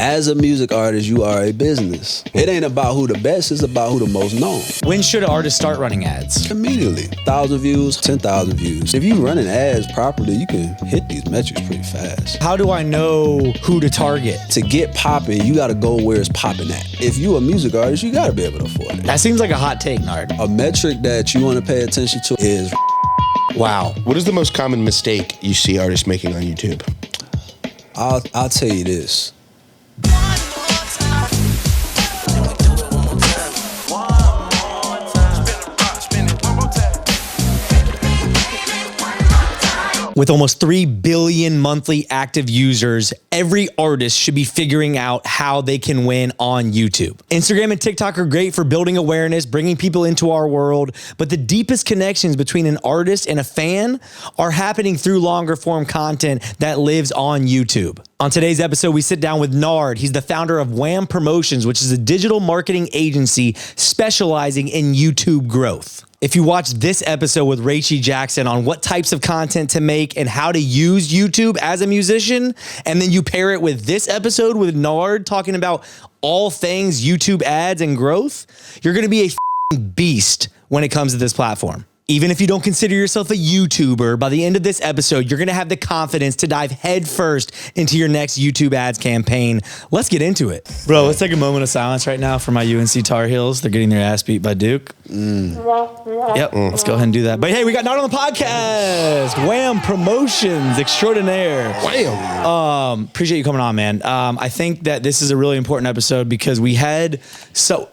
As a music artist, you are a business. It ain't about who the best, it's about who the most known. When should an artist start running ads? Immediately. 1,000 views, 10,000 views. If you running ads properly, you can hit these metrics pretty fast. How do I know who to target? To get popping, you gotta go where it's popping at. If you a music artist, you gotta be able to afford it. That seems like a hot take, Nard. A metric that you wanna pay attention to is wow. What is the most common mistake you see artists making on YouTube? I'll tell you this. With almost 3 billion monthly active users, every artist should be figuring out how they can win on YouTube. Instagram and TikTok are great for building awareness, bringing people into our world, but the deepest connections between an artist and a fan are happening through longer form content that lives on YouTube. On today's episode, we sit down with Nard. He's the founder of WAMM Promotions, which is a digital marketing agency specializing in YouTube growth. If you watch this episode with Rampage Jackson on what types of content to make and how to use YouTube as a musician, and then you pair it with this episode with Nard talking about all things YouTube ads and growth, you're gonna be a beast when it comes to this platform. Even if you don't consider yourself a YouTuber, by the end of this episode, you're gonna have the confidence to dive headfirst into your next YouTube ads campaign. Let's get into it. Bro, let's take a moment of silence right now for my UNC Tar Heels. They're getting their ass beat by Duke. Yep, let's go ahead and do that. But hey, we got Nard on the podcast. WAMM Promotions extraordinaire. Wham! Appreciate you coming on, man. I think that this is a really important episode because we had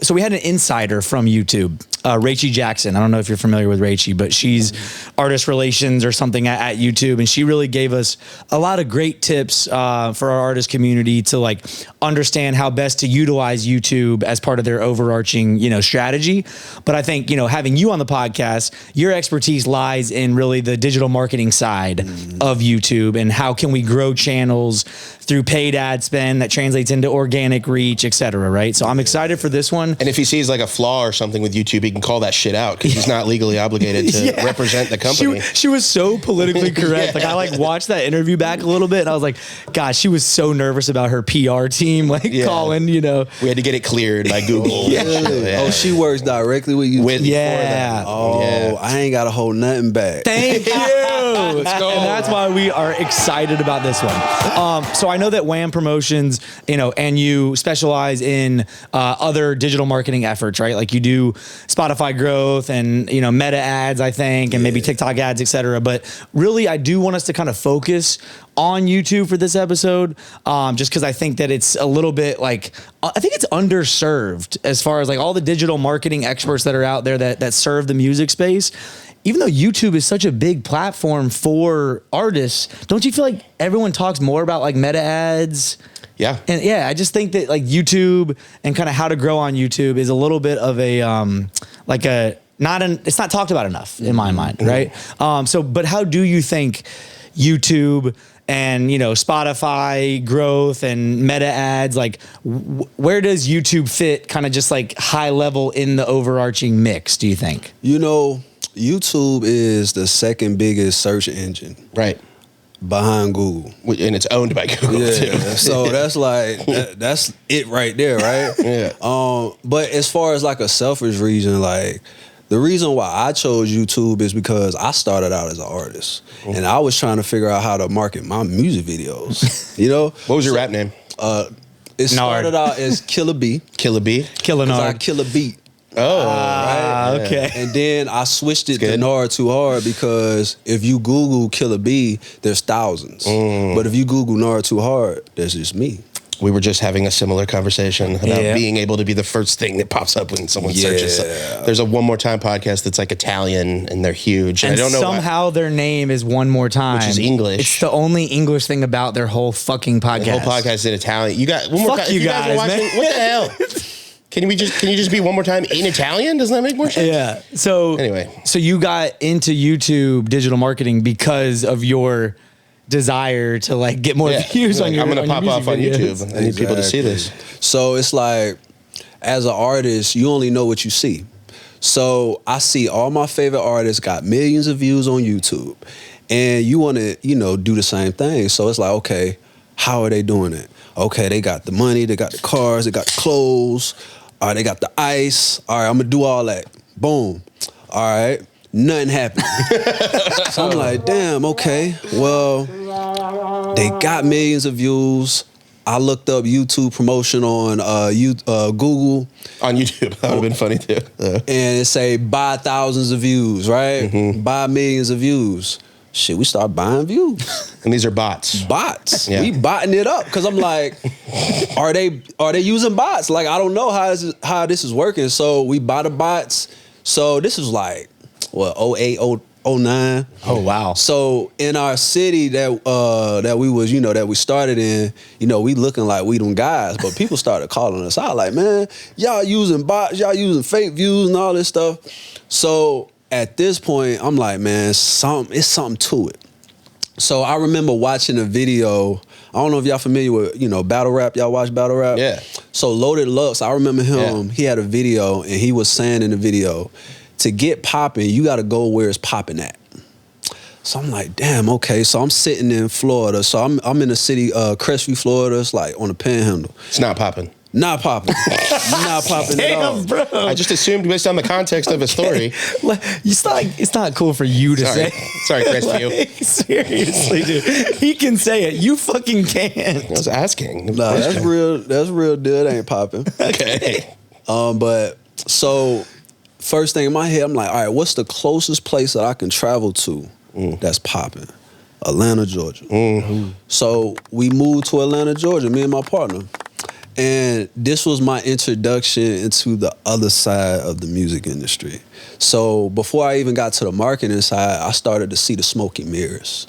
we had an insider from YouTube, Rampage Jackson. I don't know if you're familiar with Rampage, but she's artist relations or something at YouTube, and she really gave us a lot of great tips for our artist community to like understand how best to utilize YouTube as part of their overarching, strategy. But I think, having you on the podcast, your expertise lies in really the digital marketing side of YouTube and how can we grow channels through paid ad spend that translates into organic reach, et cetera, right? So I'm excited for this one. And if he sees like a flaw or something with YouTube, he can call that shit out because he's not legally obligated to represent the company. She was so politically correct. Like I watched that interview back a little bit and I was like, God, she was so nervous about her PR team calling, We had to get it cleared by Google. Oh, she works directly with you. I ain't got to hold nothing back. Thank you. Let's go. And that's why we are excited about this one. So I know that WAMM Promotions, and you specialize in other digital marketing efforts, right? Like you do Spotify growth and, meta ads, I think, and maybe TikTok ads, et cetera. But really, I do want us to kind of focus on YouTube for this episode, just because I think that it's a little bit I think it's underserved as far as like all the digital marketing experts that are out there that serve the music space. Even though YouTube is such a big platform for artists, don't you feel like everyone talks more about like meta ads? Yeah. And I just think that like YouTube and kind of how to grow on YouTube is a little bit of a, it's not talked about enough in my mind, right? But how do you think YouTube and, Spotify growth and meta ads, like where does YouTube fit kind of just like high level in the overarching mix, do you think? YouTube is the second biggest search engine. Right. Behind Google. And it's owned by Google too. So that's that's it right there, right? Yeah. But as far as like a selfish reason, like the reason why I chose YouTube is because I started out as an artist and I was trying to figure out how to market my music videos. What was your rap name? It started out as Killer B. Killer B? Killer Nard. I kill a beat. Okay. And then I switched it to Nard Too Hard because if you Google Killer B, there's thousands. But if you Google Nard Too Hard, there's just me. We were just having a similar conversation about being able to be the first thing that pops up when someone searches. There's a One More Time podcast that's like Italian and they're huge. And I don't know somehow their name is One More Time, which is English. It's the only English thing about their whole fucking podcast. The whole podcast is in Italian. You got one more time. You guys, man. What the hell? Can you just be One More Time in Italian? Doesn't that make more sense? Yeah. So anyway, so you got into YouTube digital marketing because of your desire to like get more views on your. I'm gonna pop off on YouTube. I need people to see this. So it's like, as an artist, you only know what you see. So I see all my favorite artists got millions of views on YouTube, and you want to, do the same thing. So it's like, okay, how are they doing it? Okay, they got the money, they got the cars, they got the clothes, all right, they got the ice. All right, I'm gonna do all that. Boom. All right, nothing happened. So I'm like, damn, okay, well, they got millions of views. I looked up YouTube promotion on Google. On YouTube, that would have been funny too. And it say buy thousands of views, right? Buy millions of views. Shit, we start buying views. And these are bots. Bots. Yeah. We botting it up because I'm like, are they using bots? Like, I don't know how this is working. So we buy the bots. So this is like, what, 08, 09. Oh wow. So in our city that we was, that we started in, we looking like we them guys, but people started calling us out like, man, y'all using bots, y'all using fake views and all this stuff. So at this point, I'm like, man, it's something to it. So I remember watching a video. I don't know if y'all familiar with, battle rap. Y'all watch battle rap? Yeah. So Loaded Lux, I remember him. Yeah. He had a video, and he was saying in the video, to get popping, you got to go where it's popping at. So I'm like, damn, okay. So I'm sitting in Florida. So I'm in the city, Crestview, Florida. It's like on the Panhandle. It's not popping. Not popping. Not popping at all. Bro. I just assumed based on the context of a story. It's not cool for you to say. Sorry, Crestview. Like, seriously, dude. He can say it. You fucking can't. I was asking. Nah, that's real. That's real deal. It ain't popping. Okay. But so first thing in my head, I'm like, all right, what's the closest place that I can travel to that's popping? Atlanta, Georgia. Mm-hmm. So we moved to Atlanta, Georgia, me and my partner. And this was my introduction into the other side of the music industry. So before I even got to the marketing side, I started to see the smoke and mirrors.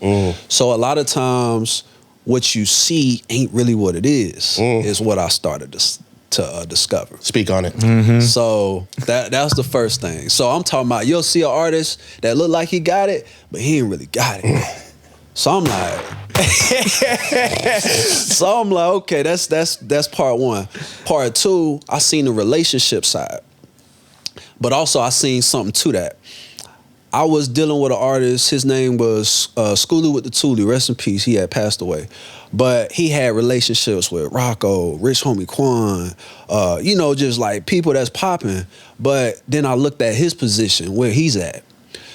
So a lot of times, what you see ain't really what it is what I started to discover. Speak on it. So that's the first thing. So I'm talking about, you'll see an artist that look like he got it, but he ain't really got it. So I'm like, okay, that's part one. Part two, I seen the relationship side, but also I seen something to that. I was dealing with an artist. His name was Schoolie with the Toolie. Rest in peace. He had passed away, but he had relationships with Rocco, Rich Homie Quan, just like people that's popping. But then I looked at his position where he's at.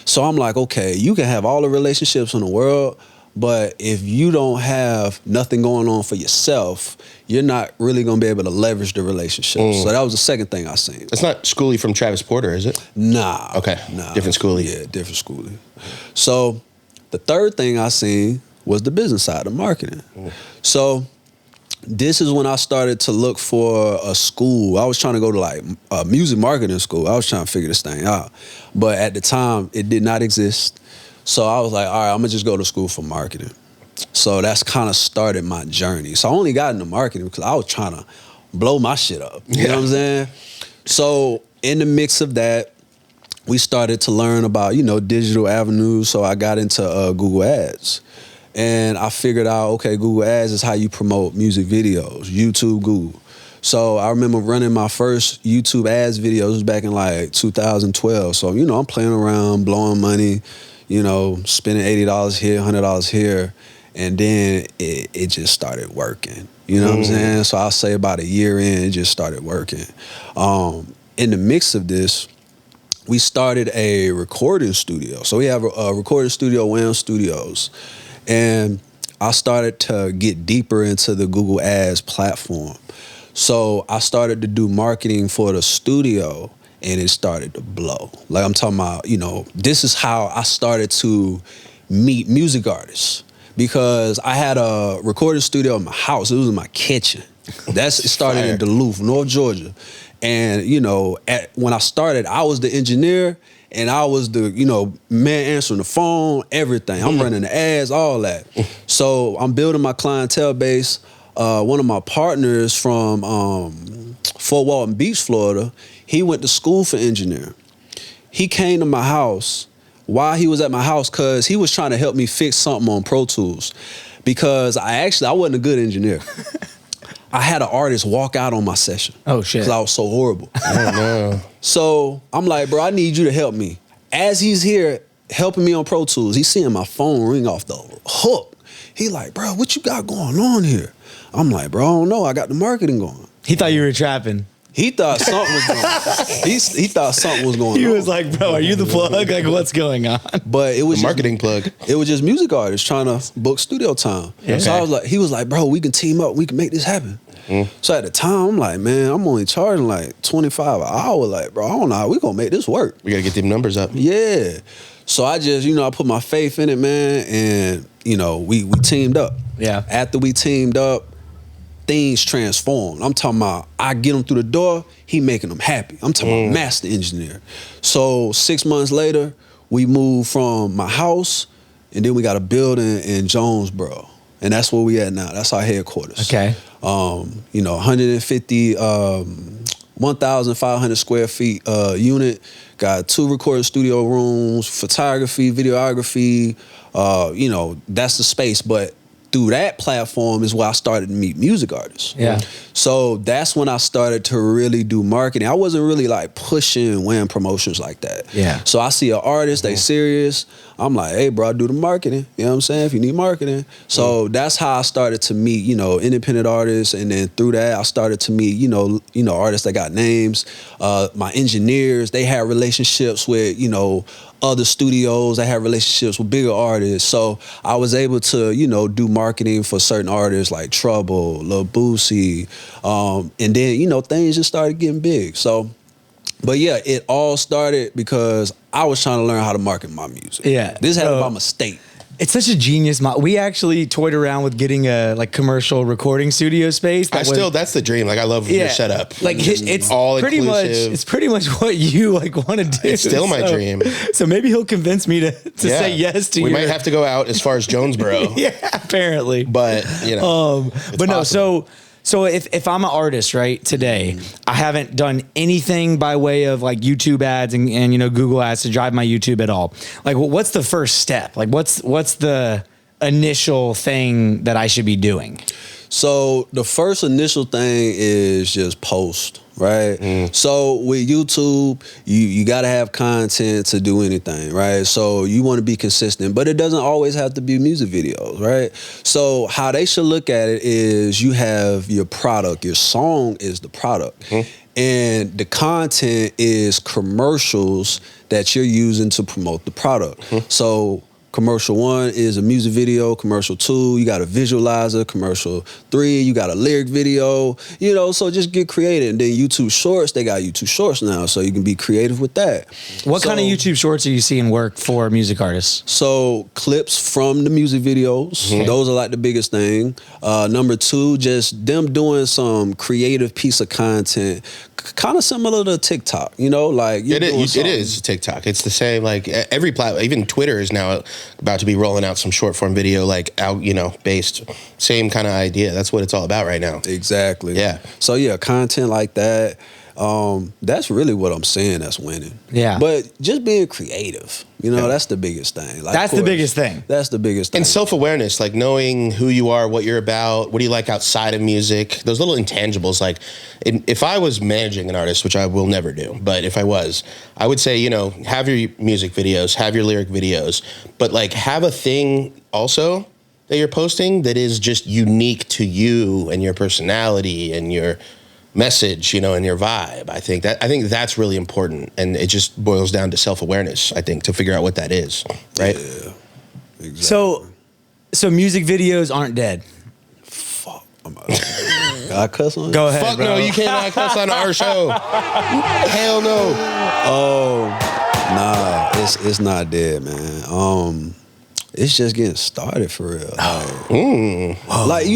So I'm like, okay, you can have all the relationships in the world, but if you don't have nothing going on for yourself, you're not really going to be able to leverage the relationship. So that was the second thing I seen. It's not Schoolie from Travis Porter, is it? Nah. Okay. Nah. Different Schoolie. Yeah, different Schoolie. So the third thing I seen was the business side of marketing. So this is when I started to look for a school. I was trying to go to like a music marketing school. I was trying to figure this thing out. But at the time, it did not exist. So I was like, all right, I'm going to just go to school for marketing. So that's kind of started my journey. So I only got into marketing because I was trying to blow my shit up. You know what I'm saying? So in the mix of that, we started to learn about, digital avenues. So I got into Google Ads. And I figured out, okay, Google Ads is how you promote music videos, YouTube, Google. So I remember running my first YouTube ads videos back in like 2012. So, I'm playing around, blowing money, spending $80 here, $100 here. And then it just started working. You know what I'm saying? So I'll say about a year in, it just started working. In the mix of this, we started a recording studio. So we have a recording studio, WAMM Studios. And I started to get deeper into the Google Ads platform. So I started to do marketing for the studio, and it started to blow. Like I'm talking about, this is how I started to meet music artists, because I had a recording studio in my house. It was in my kitchen. It started in Duluth, North Georgia. And, when I started, I was the engineer, and I was the, man answering the phone, everything. I'm running the ads, all that. So I'm building my clientele base. One of my partners from Fort Walton Beach, Florida, he went to school for engineering. He came to my house while he was at my house because he was trying to help me fix something on Pro Tools, because I wasn't a good engineer. I had an artist walk out on my session. Oh, shit. Because I was so horrible. Oh, no. So I'm like, bro, I need you to help me. As he's here helping me on Pro Tools, he's seeing my phone ring off the hook. He like, bro, what you got going on here? I'm like, bro, I don't know. I got the marketing going. He thought you were trapping. He thought something was going on. He thought something was going on. He was like, bro, are you the plug? Like, what's going on? But it was the marketing plug. It was just music artists trying to book studio time. Okay. So he was like, bro, we can team up. We can make this happen. So at the time, I'm like, man, I'm only charging like $25 an hour. Like, bro, I don't know how we gonna make this work. We gotta get them numbers up. Yeah. So I just, I put my faith in it, man, and we teamed up. Yeah. After we teamed up, things transformed. I'm talking about I get him through the door, he making them happy. I'm talking about master engineer. So 6 months later, we moved from my house, and then we got a building in Jonesboro. And that's where we at now. That's our headquarters. Okay. 150, 1,500 square feet unit. Got 2 recording studio rooms, photography, videography. That's the space. But through that platform is where I started to meet music artists. Yeah. So that's when I started to really do marketing. I wasn't really like pushing WAMM Promotions like that. Yeah. So I see an artist, they serious. I'm like, hey, bro, I do the marketing. You know what I'm saying? If you need marketing. So that's how I started to meet, independent artists. And then through that, I started to meet, artists that got names. My engineers, they had relationships with, other studios. They had relationships with bigger artists. So I was able to, do marketing for certain artists like Trouble, Lil Boosie. And then, things just started getting big. So, but yeah, it all started because I was trying to learn how to market my music. Yeah. This happened by mistake. It's such a genius we actually toyed around with getting a commercial recording studio space. That's the dream. Like I love your setup. Like it's all pretty inclusive. much what you want to do. It's still my dream. So maybe he'll convince me to say yes to you. We might have to go out as far as Jonesboro. Yeah, apparently. But but no, possible. So if I'm an artist, right, today, I haven't done anything by way of like YouTube ads and Google ads to drive my YouTube at all. Like, what's the first step? Like, what's the initial thing that I should be doing? So the first initial thing is just post, right? So with YouTube, you got to have content to do anything, right? So you want to be consistent, but it doesn't always have to be music videos, right? So how they should look at it is you have your product. Your song is the product. And the content is commercials that you're using to promote the product. So commercial 1 is a music video. Commercial 2, you got a visualizer. Commercial 3, you got a lyric video. So just get creative. And then YouTube Shorts, they got YouTube Shorts now, so you can be creative with that. What kind of YouTube Shorts are you seeing work for music artists? So clips from the music videos. Those are like the biggest thing. Number 2, just them doing some creative piece of content, kind of similar to TikTok. Like it is TikTok. It's the same. Like every platform, even Twitter is now about to be rolling out some short form video, like out, based, same kind of idea. That's what it's all about right now. Exactly. Yeah. So yeah, content like that. That's really what I'm saying. That's winning. Yeah. But just being creative, that's the biggest thing. Like, that's the biggest thing. That's the biggest thing. And self-awareness, like knowing who you are, what you're about, what do you like outside of music, those little intangibles. Like if I was managing an artist, which I will never do, but if I was, I would say, have your music videos, have your lyric videos, but like have a thing also that you're posting that is just unique to you and your personality and your message, and your vibe. I think that's really important, and it just boils down to self-awareness, I think, to figure out what that is, right? Yeah, exactly. So music videos aren't dead. Fuck. I cuss on you? Go ahead, Fuck bro. no, you cannot cuss on our show. Hell no. Oh, nah, it's not dead, man. It's just getting started for real. Like,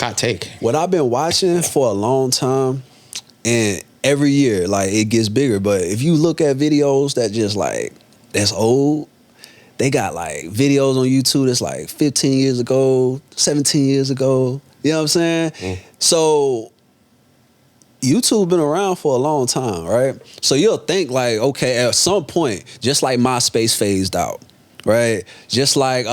Hot take. what I've been watching for a long time, and every year, like, it gets bigger. But if you look at videos that just like that's old, they got like videos on YouTube that's like 15 years ago, 17 years ago. You know what I'm saying? So YouTube been around for a long time, right? So you'll think like, okay, at some point, just like MySpace phased out, right? Just like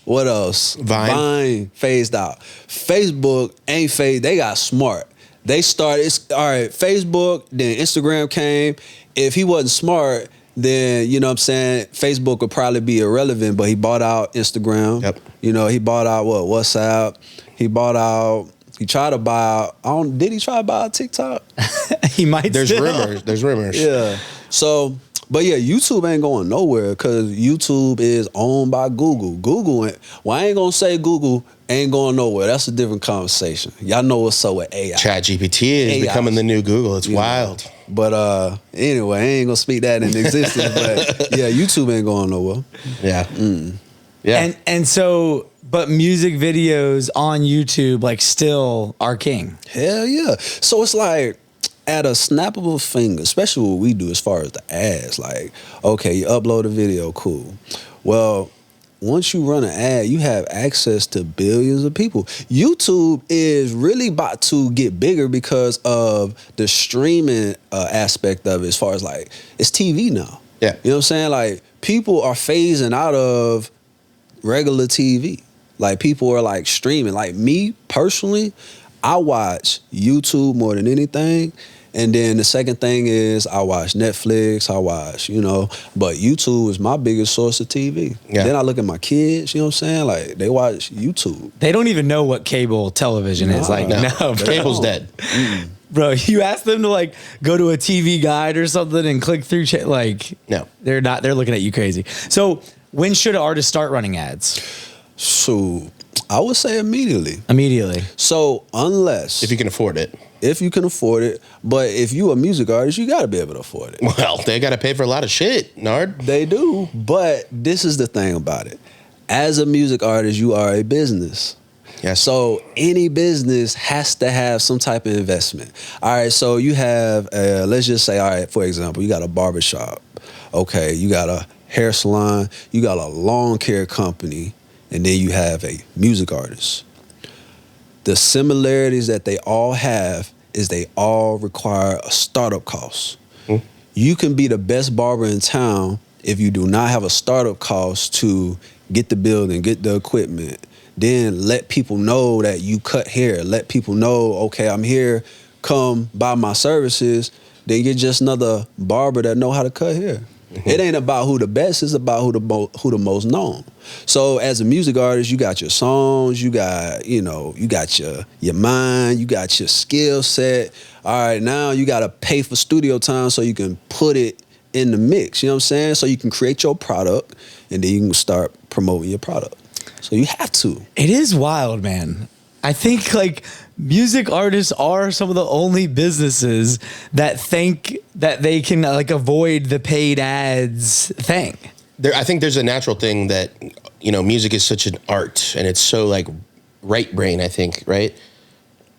what else? Vine phased out. Facebook ain't phased. They got smart. They started. All right, Facebook. Then Instagram came. If he wasn't smart, then you know what I'm saying, Facebook would probably be irrelevant. But he bought out Instagram. Yep. He bought out WhatsApp. He bought out He tried to buy. Did he try to buy TikTok? He might. There's still. rumors. There's rumors. Yeah. So, but yeah, YouTube ain't going nowhere because YouTube is owned by Google. Well, I ain't gonna say Google ain't going nowhere. That's a different conversation. Y'all know what's up with AI. ChatGPT is becoming the new Google. It's wild. But anyway, I ain't gonna speak that into existence. But yeah, YouTube ain't going nowhere. Yeah. Yeah. And so, but music videos on YouTube like still are king. Hell yeah. So it's like at a snap of a finger, especially what we do as far as the ads, like, okay, you upload a video, cool. Well, once you run an ad, you have access to billions of people. YouTube is really about to get bigger because of the streaming aspect of it, as far as like, it's TV now. Yeah. You know what I'm saying? Like, people are phasing out of regular TV. Like, people are like streaming. Like, me personally, I watch YouTube more than anything. And then the second thing is I watch Netflix, but YouTube is my biggest source of TV. Yeah. Then I look at my kids, you know what I'm saying? Like, they watch YouTube. They don't even know what cable television is. Like, no, bro. Cable's dead. Bro, you ask them to like go to a TV guide or something and click through, No. they're not. They're looking at you crazy. So when should an artist start running ads? So I would say immediately. Immediately. So unless If you can afford it. if you can afford it, but if you a music artist, you got to be able to afford it. Well, they got to pay for a lot of shit, Nard. They do, but this is the thing about it. As a music artist, you are a business. Yes. So any business has to have some type of investment. All right, so you have, let's just say, all right, for example, you got a barbershop. Okay, you got a hair salon, you got a lawn care company, and then you have a music artist. The similarities that they all have is they all require a startup cost. You can be the best barber in town if you do not have a startup cost to get the building, get the equipment, then let people know that you cut hair. Let people know, okay, I'm here, come buy my services. Then you're just another barber that know how to cut hair. It ain't about who the best, it's about who the most known. So as a music artist, you got your songs, you got, you got your mind, you got your skill set. All right, now you got to pay for studio time so you can put it in the mix, you know what I'm saying? So you can create your product and then you can start promoting your product. So you have to. It is wild, man. I think like music artists are some of the only businesses that think that they can like avoid the paid ads thing. I think there's a natural thing that, music is such an art and it's so like right brain, I think, right?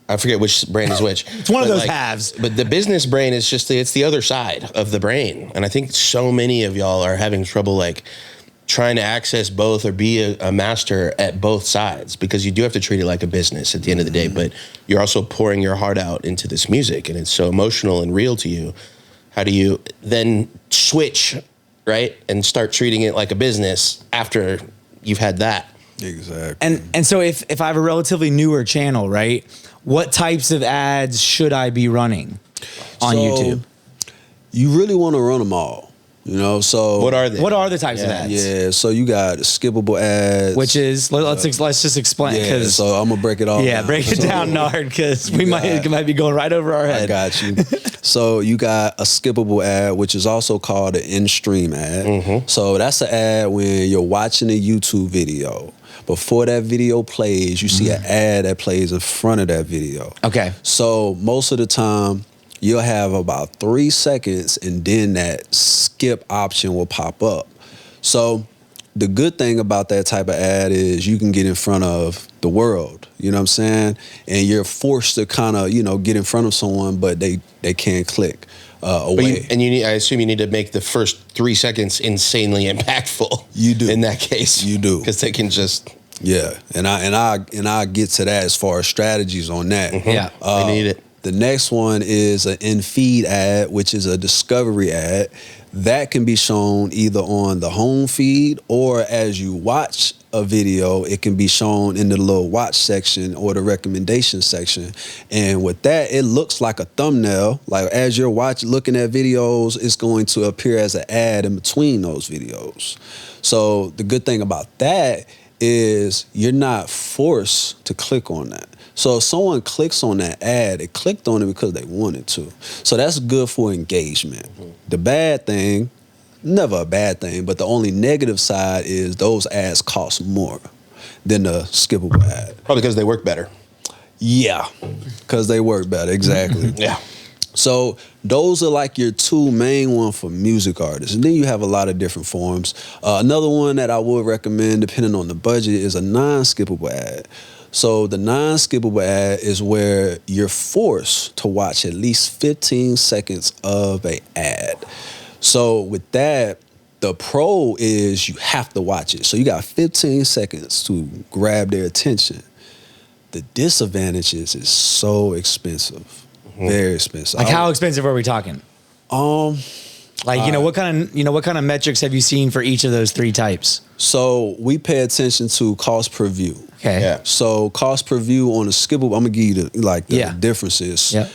I forget which brain is which. It's one of those halves. But the business brain is it's the other side of the brain. And I think so many of y'all are having trouble like trying to access both or be a master at both sides, because you do have to treat it like a business at the end of the day, but you're also pouring your heart out into this music and it's so emotional and real to you. How do you then switch, right, and start treating it like a business after you've had that? Exactly. And so if I have a relatively newer channel, right, what types of ads should I be running on YouTube? You really want to run them all. So What are they? What are the types of ads? Yeah, so you got skippable ads, Which is let's just explain. Yeah, so I'm gonna break it all. Yeah, down. break it down, Nard, because it might be going right over our head. I got you. So you got a skippable ad, which is also called an in-stream ad. So that's an ad when you're watching a YouTube video. Before that video plays, you see an ad that plays in front of that video. Okay. So most of the time, you'll have about 3 seconds and then that skip option will pop up. So the good thing about that type of ad is you can get in front of the world, you know what I'm saying? And you're forced to kind of, get in front of someone, but they can't click away. I assume you need to make the first 3 seconds insanely impactful. You do. In that case. You do. Because they can just... Yeah, and I get to that as far as strategies on that. Yeah. I need it. The next one is an in-feed ad, which is a discovery ad. That can be shown either on the home feed or as you watch a video, it can be shown in the little watch section or the recommendation section. And with that, it looks like a thumbnail. Like as you're looking at videos, it's going to appear as an ad in between those videos. So the good thing about that is you're not forced to click on that. So if someone clicks on that ad, they clicked on it because they wanted to. So that's good for engagement. The bad thing, never a bad thing, but the only negative side is those ads cost more than the skippable ad. Probably because they work better. Yeah, because they work better, exactly. Yeah. So those are like your two main ones for music artists. And then you have a lot of different forms. Another one that I would recommend, depending on the budget, is a non-skippable ad. So the non-skippable ad is where you're forced to watch at least 15 seconds of an ad. So with that, the pro is you have to watch it. So you got 15 seconds to grab their attention. The disadvantage is it's so expensive. Very expensive. Like how expensive are we talking? Like, what kind of metrics have you seen for each of those three types? So we pay attention to cost per view. Okay. Yeah. So cost per view on a skippable, I'm gonna give you the differences. Yeah.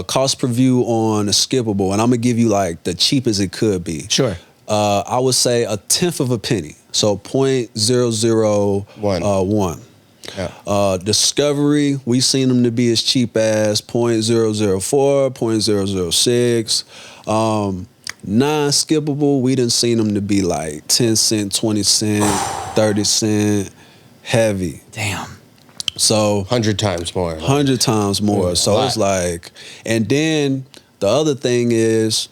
Cost per view on a skippable, and I'm gonna give you like the cheapest it could be. Sure. I would say a tenth of a penny. So 0.001. Yeah. Discovery, we've seen them to be as cheap as 0.004, 0.006. Non-skippable, we done seen them to be like 10 cent, 20 cent, 30 cent, heavy. Damn. So 100 times more. 100 times more. So it's like, and then the other thing is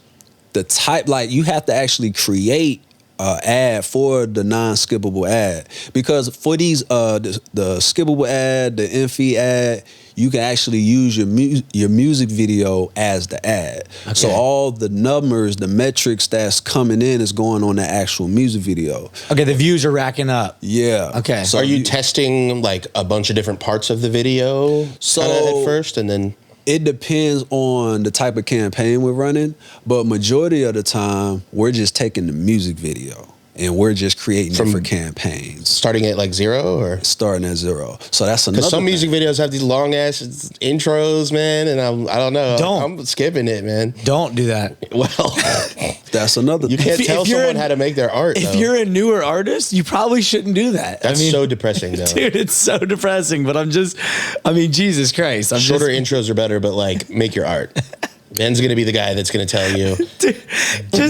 the type, like you have to actually create ad for the non-skippable ad, because for these the skippable ad, the in-feed ad, you can actually use your music video as the ad. Okay. So all the numbers, the metrics that's coming in is going on the actual music video. Okay, the views are racking up. Yeah. Okay. So are you testing like a bunch of different parts of the video at first, and then? It depends on the type of campaign we're running, but majority of the time, we're just taking the music video and we're just creating it for campaigns. Starting at like 0 or? Starting at 0. So that's another Because some music videos have these long ass intros, man, and I don't know. I'm skipping it, man. Don't do that. Well, that's another You can't tell someone how to make their art, If you're a newer artist, you probably shouldn't do that. That's so depressing, though. Dude, it's so depressing, but Jesus Christ. Shorter intros are better, but like, make your art. Ben's going to be the guy that's going to tell you, dude,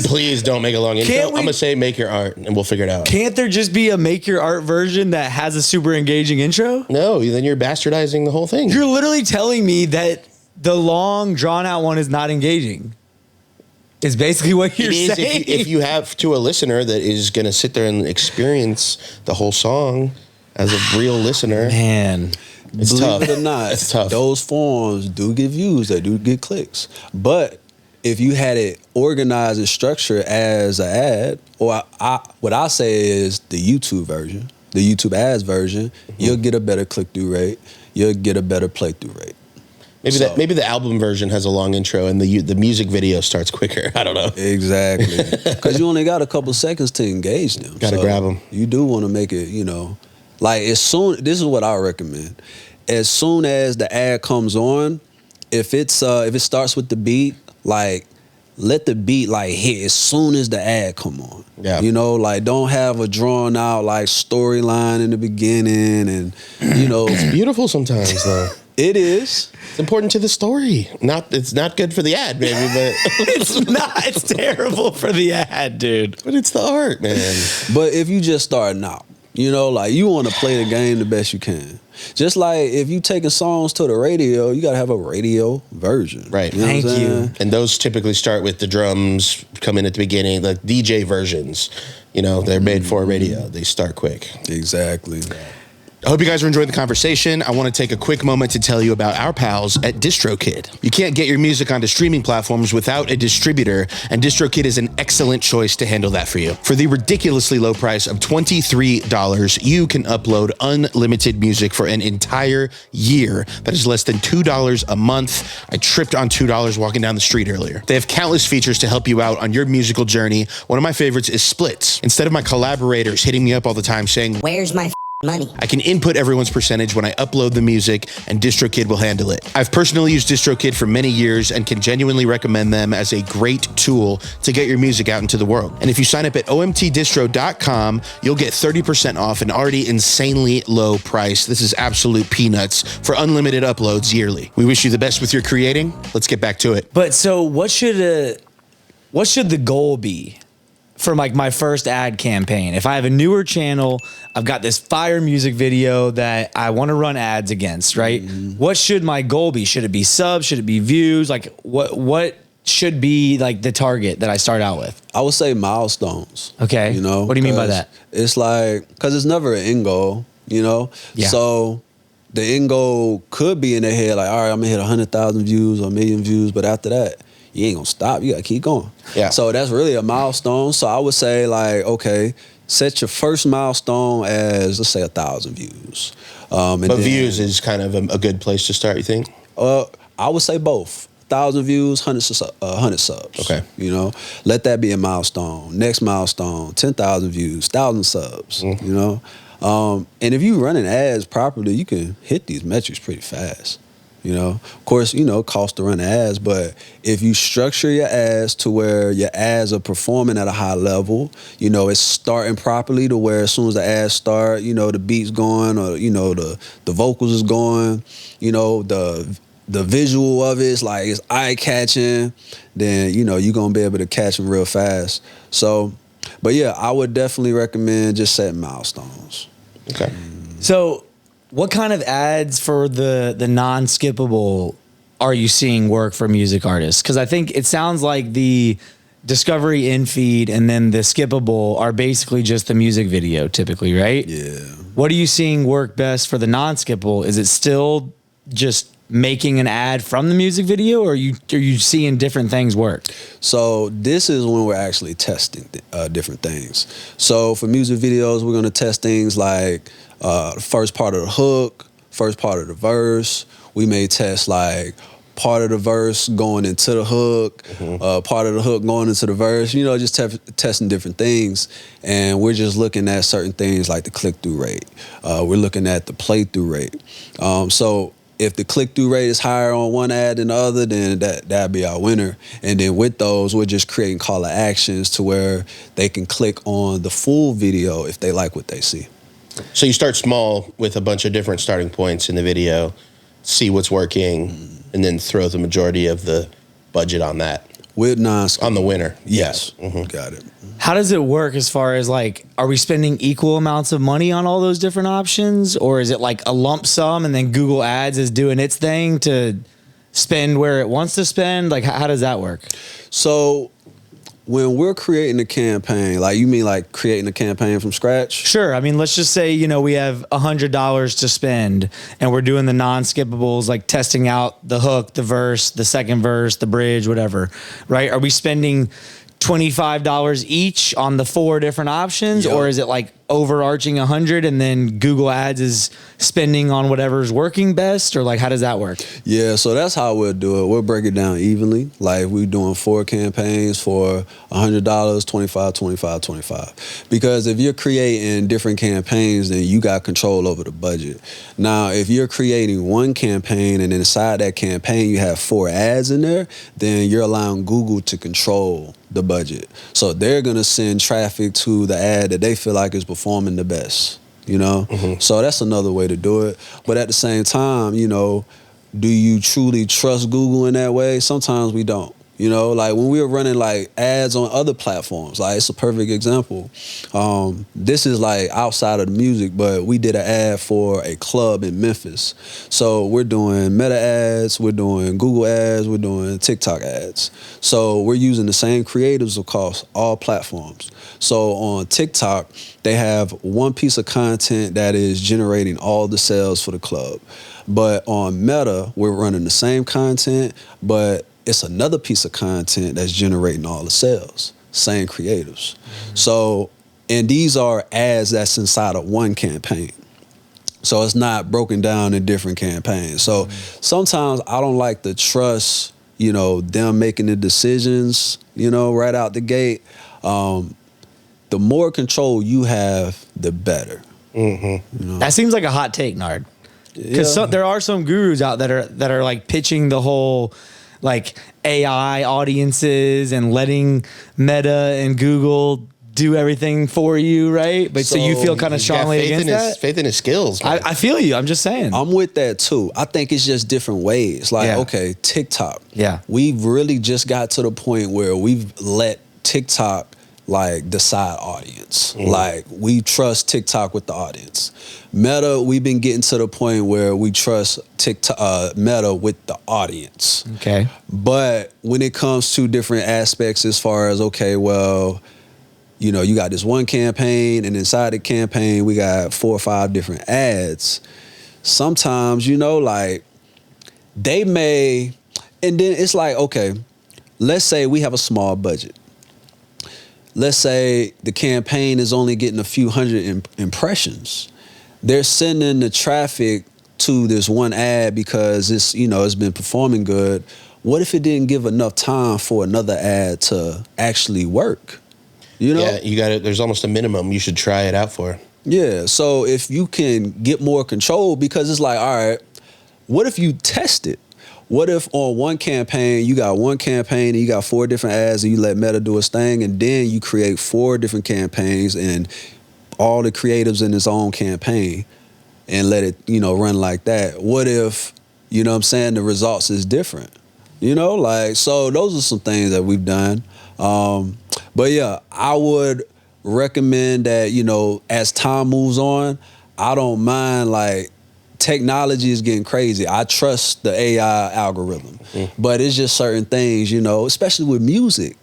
please don't make a long intro. I'm going to say make your art, and we'll figure it out. Can't there just be a make your art version that has a super engaging intro? No, then you're bastardizing the whole thing. You're literally telling me that the long, drawn-out one is not engaging. Is basically what you're saying. If you have to a listener that is going to sit there and experience the whole song as a real listener. Man. It's Believe tough. it or not, it's tough. Those forms do get views, they do get clicks. But if you had it organized and structured as an ad, or what I say is the YouTube version, the YouTube ads version, you'll get a better click-through rate, you'll get a better play-through rate. Maybe the album version has a long intro and the music video starts quicker. I don't know. Exactly. Because you only got a couple seconds to engage them. Got to grab them. You do want to make it, like this is what I recommend. As soon as the ad comes on, if it starts with the beat, like let the beat like hit as soon as the ad come on. Yeah. Like don't have a drawn out like storyline in the beginning, and It's beautiful sometimes though. It is. It's important to the story. It's not good for the ad, maybe, but it's not. It's terrible for the ad, dude. But it's the art, man. But if you just starting out, like you want to play the game the best you can. Just like if you taking songs to the radio, you gotta have a radio version. Right. Thank you. And those typically start with the drums come in at the beginning, like DJ versions. They're made for radio. They start quick. Exactly. I hope you guys are enjoying the conversation. I want to take a quick moment to tell you about our pals at DistroKid. You can't get your music onto streaming platforms without a distributor, and DistroKid is an excellent choice to handle that for you. For the ridiculously low price of $23, you can upload unlimited music for an entire year. That is less than $2 a month. I tripped on $2 walking down the street earlier. They have countless features to help you out on your musical journey. One of my favorites is splits. Instead of my collaborators hitting me up all the time saying, "Where's my money. I can input everyone's percentage when I upload the music, and DistroKid will handle it. I've personally used DistroKid for many years and can genuinely recommend them as a great tool to get your music out into the world. And if you sign up at omtdistro.com, you'll get 30% off an already insanely low price. This is absolute peanuts for unlimited uploads yearly. We wish you the best with your creating. Let's get back to it. But so what should the goal be for like my first ad campaign? If I have a newer channel, I've got this fire music video that I want to run ads against, right? What should my goal be? Should it be subs? Should it be views? Like what should be like the target that I start out with? I would say milestones. Okay. You know, what do you mean by that? It's like, because it's never an end goal, you know? Yeah. So the end goal could be in their head, like, all right, I'm gonna hit 100,000 views or 1,000,000 views, but after that, you ain't gonna stop. You gotta keep going. Yeah. So that's really a milestone. So I would say, like, okay, set your first milestone as, let's say, 1,000 views. But views is kind of a good place to start, you think? I would say both. 1,000 views, 100 subs. Okay. You know, let that be a milestone. Next milestone, 10,000 views, 1,000 subs. You know, and if you running ads properly, you can hit these metrics pretty fast. You know, of course, you know, it costs to run ads, but if you structure your ads to where your ads are performing at a high level, you know, it's starting properly to where as soon as the ads start, you know, the beat's going, or, you know, the vocals is going, you know, the visual of it is like, it's eye-catching, then, you know, you're going to be able to catch them real fast. So, but yeah, I would definitely recommend just setting milestones. Okay. So what kind of ads for the non-skippable are you seeing work for music artists? Because I think it sounds like the discovery in feed and then the skippable are basically just the music video typically, right? Yeah. What are you seeing work best for the non-skippable? Is it still just making an ad from the music video, or are you seeing different things work? So this is when we're actually testing different things. So for music videos, we're going to test things like the first part of the hook, first part of the verse. We may test like part of the verse going into the hook, part of the hook going into the verse, you know, just testing different things. And we're just looking at certain things like the click-through rate. We're looking at the play-through rate. So if the click-through rate is higher on one ad than the other, then that'd be our winner. And then with those, we're just creating call to actions to where they can click on the full video if they like what they see. So you start small with a bunch of different starting points in the video, see what's working, and then throw the majority of the budget on that. With non-skippable. On the winner. Yes. Yeah. Got it. How does it work as far as like, are we spending equal amounts of money on all those different options? Or is it like a lump sum and then Google Ads is doing its thing to spend where it wants to spend? Like, how does that work? So when we're creating a campaign, like you mean like creating a campaign from scratch? Sure. I mean, let's just say, you know, we have $100 to spend and we're doing the non-skippables, like testing out the hook, the verse, the second verse, the bridge, whatever, right? Are we spending $25 each on the 4 different options? Yep. Or is it like overarching 100 and then Google Ads is spending on whatever's working best? Or like, how does that work? Yeah, so that's how we'll do it. We'll break it down evenly. Like we're doing 4 campaigns for $100, 25, 25, 25. Because if you're creating different campaigns, then you got control over the budget. Now, if you're creating one campaign and inside that campaign you have 4 ads in there, then you're allowing Google to control the budget. So they're gonna send traffic to the ad that they feel like is performing the best, you know? So that's another way to do it. But at the same time, you know, do you truly trust Google in that way? Sometimes we don't. You know, like when we were running like ads on other platforms, like it's a perfect example. This is like outside of the music, but we did an ad for a club in Memphis. So we're doing Meta ads, we're doing Google ads, we're doing TikTok ads. So we're using the same creatives across all platforms. So on TikTok, they have one piece of content that is generating all the sales for the club. But on Meta, we're running the same content, but it's another piece of content that's generating all the sales, same creatives. So, and these are ads that's inside of one campaign. So it's not broken down in different campaigns. So sometimes I don't like to trust, you know, them making the decisions, you know, right out the gate. The more control you have, the better. That seems like a hot take, Nard. Because there are some gurus out that are like pitching the whole like AI audiences and letting Meta and Google do everything for you, right? But so you feel kind of strongly against that? Faith in his skills, man. I feel you. I'm just saying. I'm with that too. I think it's just different ways. Like, okay, TikTok. Yeah. We've really just got to the point where we've let TikTok like decide audience. Like, we trust TikTok with the audience. Meta, we've been getting to the point where we trust TikTok, Meta with the audience. Okay. But when it comes to different aspects as far as, okay, well, you know, you got this one campaign, and inside the campaign, we got 4 or 5 different ads. Sometimes, you know, like, they may, and then it's like, okay, let's say we have a small budget. Let's say the campaign is only getting a few hundred impressions. They're sending the traffic to this one ad because it's, you know, it's been performing good. What if it didn't give enough time for another ad to actually work? You know? Yeah, you got it. There's almost a minimum you should try it out for. Yeah. So if you can get more control, because it's like, all right, what if you test it? What if on one campaign, you got one campaign and you got 4 different ads and you let Meta do its thing, and then you create 4 different campaigns and all the creatives in its own campaign and let it, you know, run like that? What if, you know what I'm saying, the results is different? You know, like, so those are some things that we've done. But yeah, I would recommend that, you know, as time moves on, I don't mind, like, technology is getting crazy. I trust the AI algorithm, but it's just certain things, you know, especially with music.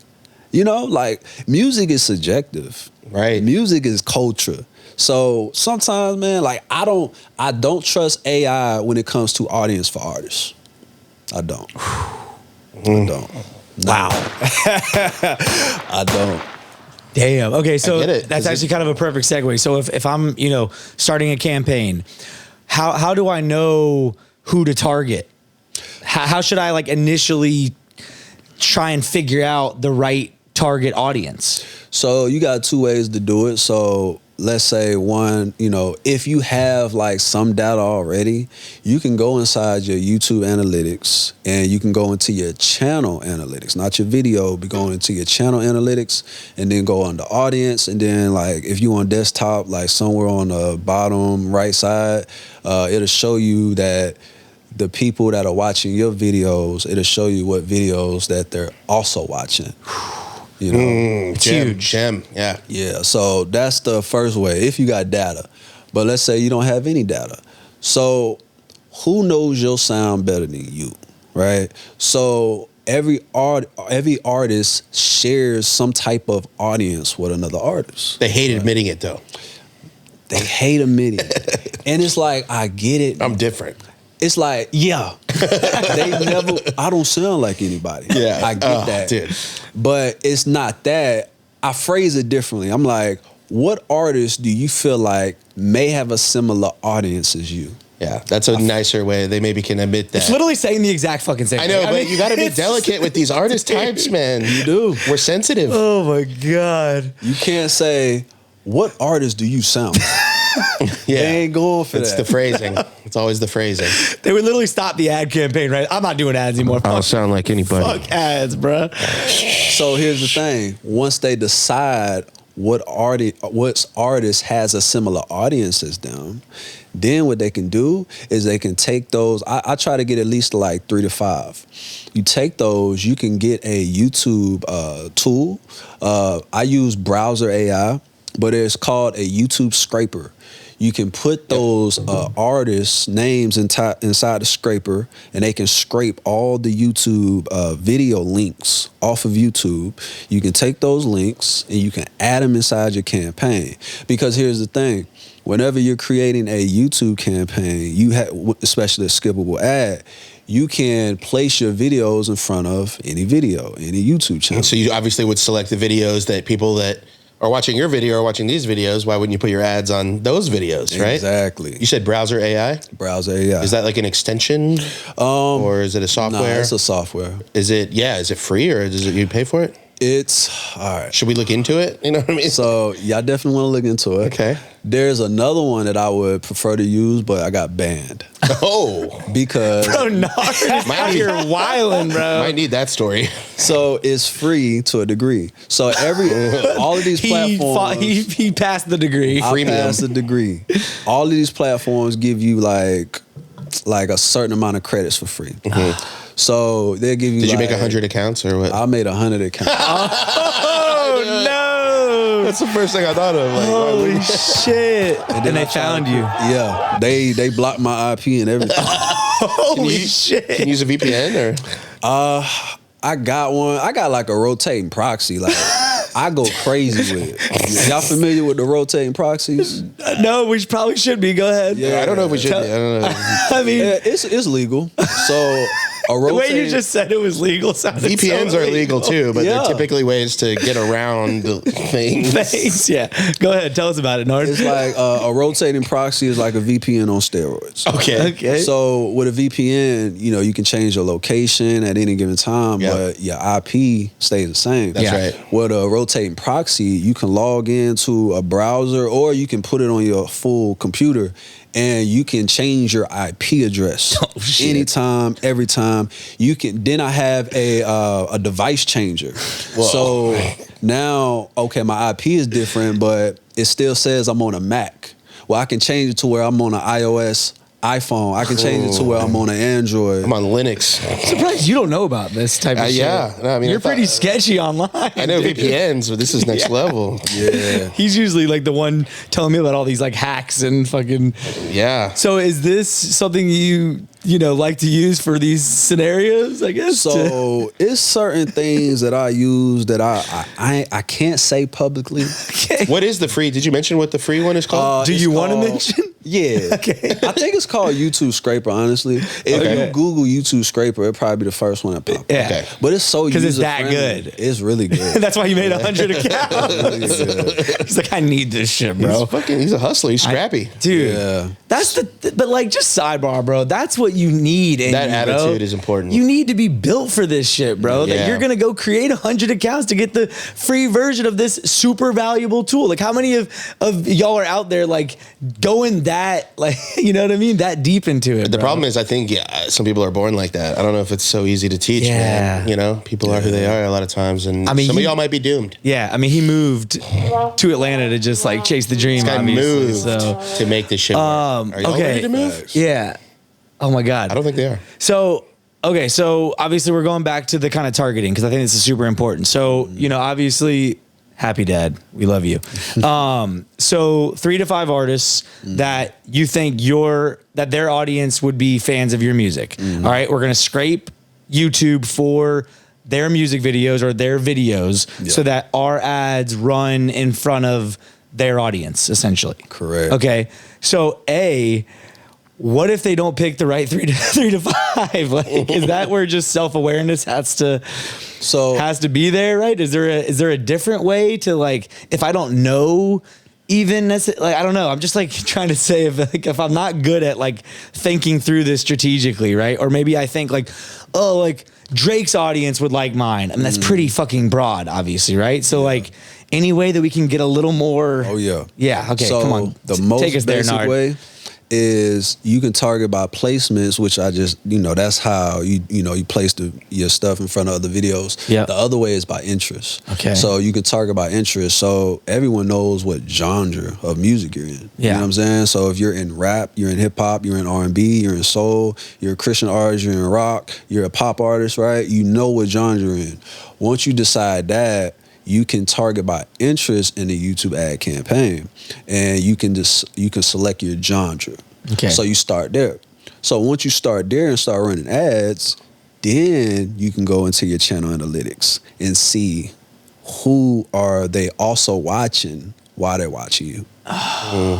You know, like, music is subjective. Right. Music is culture. So sometimes, man, like, I don't trust AI when it comes to audience for artists. I don't. I don't. Wow. I don't. Damn. Okay, so get it. that's actually kind of a perfect segue. So if I'm, you know, starting a campaign, how do I know who to target? How should I, like, initially try and figure out the right target audience? So you got 2 ways to do it. So let's say one, you know, if you have like some data already, you can go inside your YouTube analytics and you can go into your channel analytics, not your video, but going into your channel analytics and then go on the audience. And then, like, if you on desktop, like somewhere on the bottom right side, it'll show you that the people that are watching your videos, it'll show you what videos that they're also watching. You know, huge gem. Yeah. Yeah. So that's the first way, if you got data. But let's say you don't have any data. So who knows your sound better than you, right? So every artist shares some type of audience with another artist. They hate admitting it, though. They hate admitting it. And it's like, I get it. I'm different. It's like, yeah, I don't sound like anybody. Yeah. I get that. Dude. But it's not that. I phrase it differently. I'm like, what artist do you feel like may have a similar audience as you? Yeah, that's a nicer way. They maybe can admit that. It's literally saying the exact fucking same I know, thing. but you got to be delicate with these artist types, man. You do. We're sensitive. Oh my God. You can't say, what artist do you sound like? Yeah. They ain't going for It's that. the phrasing. It's always the phrasing. They would literally stop the ad campaign, right? I'm not doing ads anymore. I don't sound like anybody. Fuck ads, bro. So here's the thing. Once they decide what artist has a similar audience as them, then what they can do is they can take those. I try to get at least like 3 to 5. You take those, you can get a YouTube tool. I use browser AI, but it's called a YouTube scraper. You can put those artists' names inside the scraper, and they can scrape all the YouTube video links off of YouTube. You can take those links and you can add them inside your campaign. Because here's the thing. Whenever you're creating a YouTube campaign, you have, especially a skippable ad, you can place your videos in front of any video, any YouTube channel. So you obviously would select the videos that people that are watching your video or watching these videos. Why wouldn't you put your ads on those videos, right? Exactly. You said browser AI? Browser AI. Is that like an extension or is it a software? No, it's a software. Is it free or is it you pay for it? It's, all right. Should we look into it? You know what I mean? So y'all definitely want to look into it. Okay. There's another one that I would prefer to use, but I got banned Oh, because Bro, Nard, you're wildin', bro. might need that story. so it's free to a degree. So all of these platforms, He passed the degree. I passed the degree. All of these platforms give you like a certain amount of credits for free. So they'll give you. Did you make 100 accounts or what? I made 100 accounts. Oh no! That's the first thing I thought of. Like, Holy shit! And then they I tried found to- you. Yeah, they blocked my IP and everything. Holy shit! Can you use a VPN or? I got one. I got like a rotating proxy. Like I go crazy with it. Y'all familiar with the rotating proxies? No, we probably should be. Go ahead. Yeah. I don't know if we should. I don't know. I mean, Yeah, it's legal. So a the rotating. way you just said it was legal sounded VPNs so are legal too, but Yeah. they're typically ways to get around things. Thanks. Yeah. Go ahead. Tell us about it, Nard. It's like a rotating proxy is like a VPN on steroids. Okay. Okay. So with a VPN, you can change your location at any given time, Yeah. but your IP stays the same. That's Yeah. right. With a rotating proxy, you can log into a browser or you can put it on your full computer and you can change your IP address shit. anytime, every time. You can. Then I have a device changer. So now, okay, my IP is different, but it still says I'm on a Mac. Well, I can change it to where I'm on an iOS iPhone. I can change it to where I'm on an Android. I'm on Linux. Surprised you don't know about this type of shit. Yeah. No, I mean, You're I thought- pretty sketchy online. I know dude. VPNs, but this is next level. Yeah. He's usually like the one telling me about all these like hacks and fucking. Yeah. So is this something you like to use for these scenarios? I guess. So it's certain things that I use that I can't say publicly. Okay. What is the free? Did you mention what the free one is called? Do It's you want to called- mention? Yeah. Okay. I think it's called YouTube Scraper, honestly. If Okay. you Google YouTube Scraper, it'll probably be the first one that pops up. Yeah. Okay. But it's so 'Cause it's that user-friendly. good. It's really good. That's why you made 100 accounts. Really good. He's like, I need this shit, bro. He's a hustler. He's scrappy. Dude, Yeah. that's but like, just sidebar, bro. That's what you need. In That you, bro. attitude is important. You need to be built for this shit, bro. That Yeah. you're gonna go create 100 accounts to get the free version of this super valuable tool. Like, how many of y'all are out there like going that, like, you know what I mean, that deep into it? The bro? problem is, I think some people are born like that. I don't know if it's so easy to teach. Yeah. Man. People are who they are a lot of times, and I mean, some of y'all might be doomed. Yeah, I mean, he moved to Atlanta to just like chase the dream. This guy obviously, moved so. to make this shit work. Are y'all okay. ready to move? Yeah. Oh my God. I don't think they are. So, okay, so obviously we're going back to the kind of targeting because I think this is super important. So, obviously, happy dad, we love you. So 3 to 5 artists that you think that their audience would be fans of your music. All right, we're gonna scrape YouTube for their music videos or their videos so that our ads run in front of their audience, essentially. Correct. Okay, so what if they don't pick the right 3 to 5? Like, is that where just self-awareness has to be there, right? Is there a different way to, like, if I don't know, even like, I don't know. I'm just like trying to say if I'm not good at like thinking through this strategically, right? Or maybe I think like, oh, like Drake's audience would like mine. I mean, that's pretty fucking broad, obviously, right? So like any way that we can get a little more. Oh yeah. Yeah. Okay. So come on. the most Take us there, basic Nard. way is you can target by placements, which I just that's how you place your stuff in front of other videos. Yeah. The other way is by interest. Okay. So you can target by interest. So everyone knows what genre of music you're in. Yeah. You know what I'm saying? So if you're in rap, you're in hip hop, you're in R&B, you're in soul, you're a Christian artist, you're in rock, you're a pop artist, right? You know what genre you're in. Once you decide that, you can target by interest in the YouTube ad campaign, and you can select your genre. Okay. So you start there. So once you start there and start running ads, then you can go into your channel analytics and see who are they also watching while they're watching you.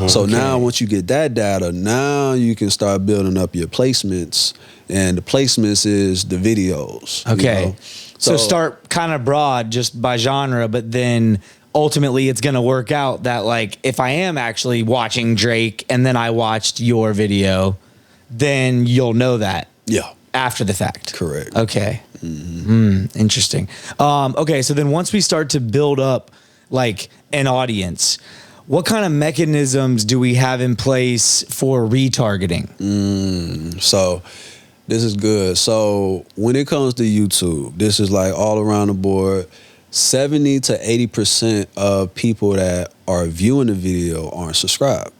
So now once you get that data, now you can start building up your placements, and the placements is the videos. Okay. So start kind of broad just by genre, but then ultimately it's going to work out that like if I am actually watching Drake and then I watched your video, then you'll know that Yeah. after the fact. Correct. Okay. Interesting. Okay. So then once we start to build up like an audience, what kind of mechanisms do we have in place for retargeting? So this is good. So when it comes to YouTube, this is like all around the board. 70 to 80% of people that are viewing the video aren't subscribed.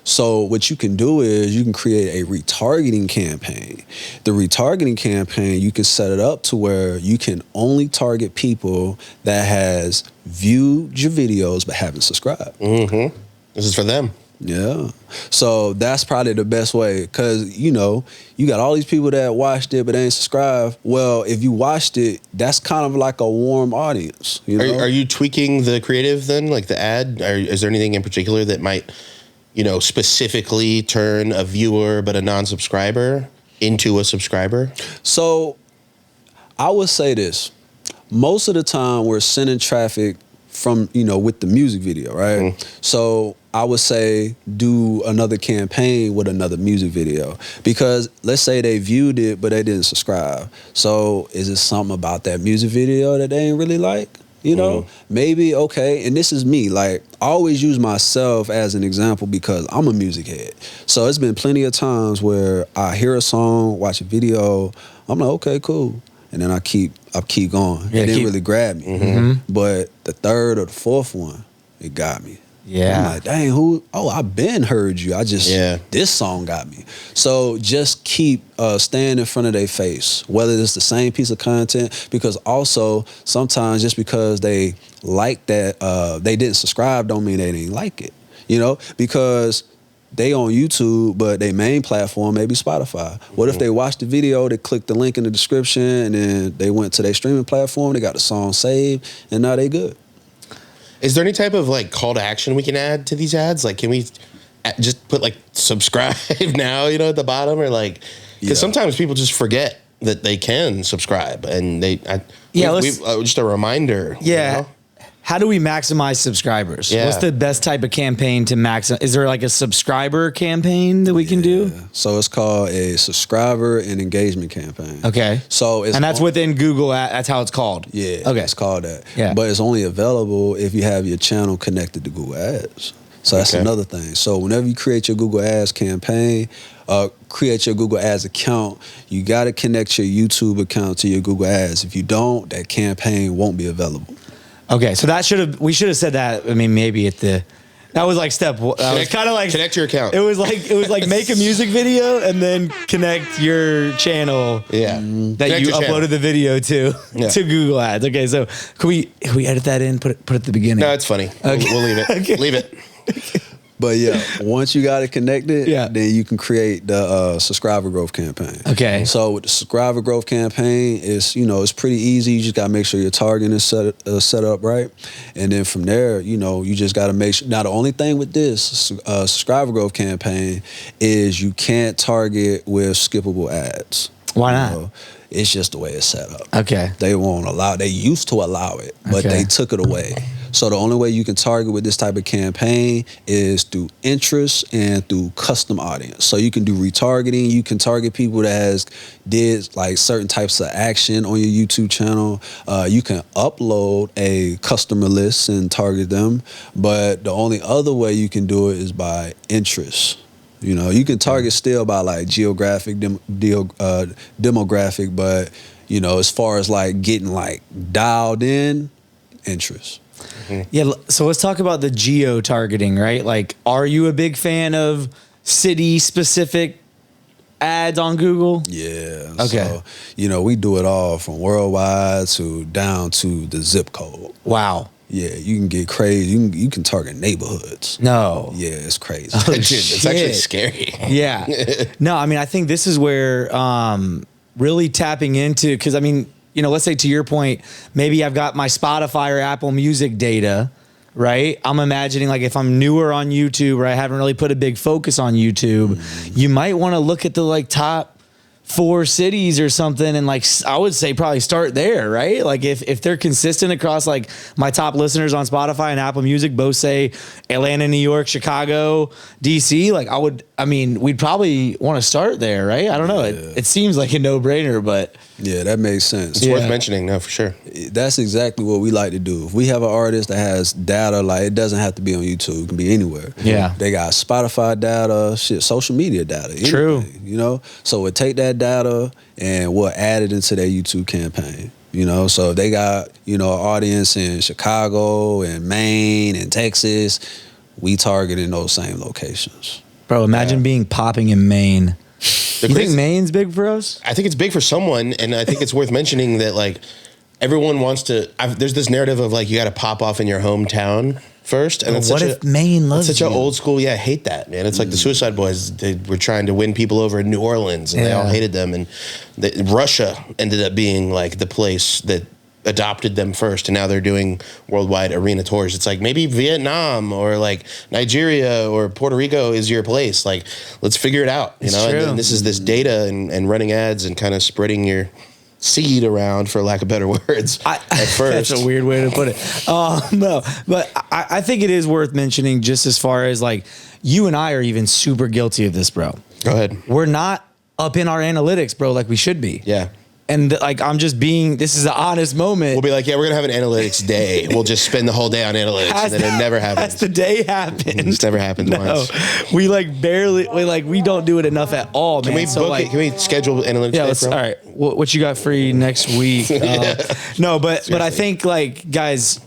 So what you can do is you can create a retargeting campaign. The retargeting campaign, you can set it up to where you can only target people that has viewed your videos but haven't subscribed. Mm-hmm. This is for them. Yeah. So that's probably the best way because, you know, you got all these people that watched it but ain't subscribed. Well, if you watched it, that's kind of like a warm audience. You know? Are you tweaking the creative then, like the ad? Is there anything in particular that might, you know, specifically turn a viewer but a non-subscriber into a subscriber? So I would say this. Most of the time we're sending traffic from, you know, with the music video, right? So I would say do another campaign with another music video because let's say they viewed it but they didn't subscribe. So is it something about that music video that they ain't really like? You know, maybe, okay, and this is me. Like, I always use myself as an example because I'm a music head. So it's been plenty of times where I hear a song, watch a video, I'm like, okay, cool. And then I keep going. Yeah, it didn't really grab me. But the third or the fourth one, it got me. Yeah. I'm like, dang, I've been heard you. This song got me. So just keep staying in front of their face, whether it's the same piece of content, because also sometimes just because they like that, they didn't subscribe don't mean they didn't like it, you know, because they on YouTube, but their main platform may be Spotify. What if they watched the video, they clicked the link in the description, and then they went to their streaming platform, they got the song saved, and now they good. Is there any type of like call to action we can add to these ads? Like, can we just put like subscribe now, you know, at the bottom, or like, because sometimes people just forget that they can subscribe, and just a reminder. Yeah. You know? How do we maximize subscribers? Yeah. What's the best type of campaign to maximize? Is there like a subscriber campaign that we can do? So it's called a subscriber and engagement campaign. Okay. So it's and that's within Google. That's how it's called. Yeah. Okay. It's called that. Yeah. But it's only available if you have your channel connected to Google Ads. So that's another thing. So whenever you create your Google Ads campaign, create your Google Ads account, you got to connect your YouTube account to your Google Ads. If you don't, that campaign won't be available. Okay, so we should have said that. I mean, maybe that was like step one. Kind of like connect your account. It was like make a music video and then connect your channel. Yeah, that connect you your uploaded channel. the video to Google Ads. Okay, so can we edit that in? Put it at the beginning. No, it's funny. Okay. We'll leave it. Okay. Leave it. But yeah, once you got it connected, then you can create the subscriber growth campaign. Okay. So with the subscriber growth campaign, it's pretty easy. You just got to make sure your targeting is set up right. And then from there, you just got to make sure. Now, the only thing with this subscriber growth campaign is you can't target with skippable ads. Why not? It's just the way it's set up. Okay. They won't allow. They used to allow it, but they took it away. So the only way you can target with this type of campaign is through interest and through custom audience. So you can do retargeting. You can target people that did like certain types of action on your YouTube channel. You can upload a customer list and target them. But the only other way you can do it is by interest. You can target still by like geographic, demographic, but as far as like getting like dialed in, interest. Yeah, so let's talk about the geo targeting, right? Like, are you a big fan of city specific ads on Google? Yeah. Okay. So, we do it all from worldwide to down to the zip code. Wow. Yeah, you can get crazy. You can target neighborhoods. No. Yeah, it's crazy. Oh, Dude, it's actually scary. Yeah. No, I mean, I think this is where really tapping into, because I mean, let's say to your point, maybe I've got my Spotify or Apple Music data, right? I'm imagining like if I'm newer on YouTube or I haven't really put a big focus on YouTube, you might want to look at the like top 4 cities or something, and like I would say probably start there, right? Like if they're consistent across like my top listeners on Spotify and Apple Music both say Atlanta, New York, Chicago, DC, like we'd probably want to start there, right? I don't know. It seems like a no-brainer, but yeah, that makes sense. It's worth mentioning, no, for sure. That's exactly what we like to do. If we have an artist that has data, like it doesn't have to be on YouTube, it can be anywhere. Yeah. They got Spotify data, social media data. Anything, True. You know? So we'll take that data and we'll add it into their YouTube campaign. You know, so if they got, an audience in Chicago and Maine and Texas, we targeting those same locations. Bro, imagine being popping in Maine. You think Maine's big for us? I think it's big for someone, and I think it's worth mentioning that like everyone wants to. There's this narrative of like you got to pop off in your hometown first, and what if Maine loves such you? an old school? Yeah, I hate that, man. It's like the Suicide Boys. They were trying to win people over in New Orleans, and they all hated them. And Russia ended up being like the place that adopted them first, and now they're doing worldwide arena tours. It's like maybe Vietnam or like Nigeria or Puerto Rico is your place. Like, let's figure it out, you know? And this is this data and running ads and kind of spreading your seed around, for lack of better words, at first. That's a weird way to put it. No, but I think it is worth mentioning just as far as like you and I are even super guilty of this, bro. Go ahead. We're not up in our analytics, bro, like we should be. Yeah. And like, this is an honest moment. We'll be like, yeah, we're going to have an analytics day. We'll just spend the whole day on analytics. And then it never happens. That's the day happens. It's never happened once. We like barely, we don't do it enough at all, man. Can we schedule analytics day for all right. What you got free next week? No, but I think like, guys,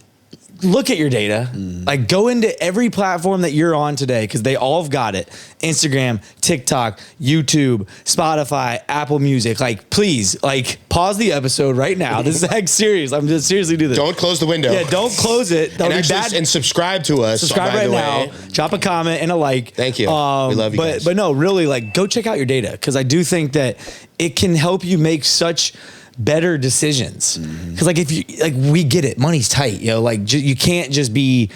look at your data. Like go into every platform that you're on today, because they all have got it. Instagram, TikTok, YouTube, Spotify, Apple Music. Like, please, like pause the episode right now. This is like serious. I'm just seriously do this. Don't close the window. Yeah, don't close it. Don't be bad. And subscribe to us. Subscribe right now. Drop a comment and a like. Thank you. We love you guys. But no, really, like go check out your data, because I do think that it can help you make such better decisions. Because like if you like, we get it, money's tight, like you can't just be,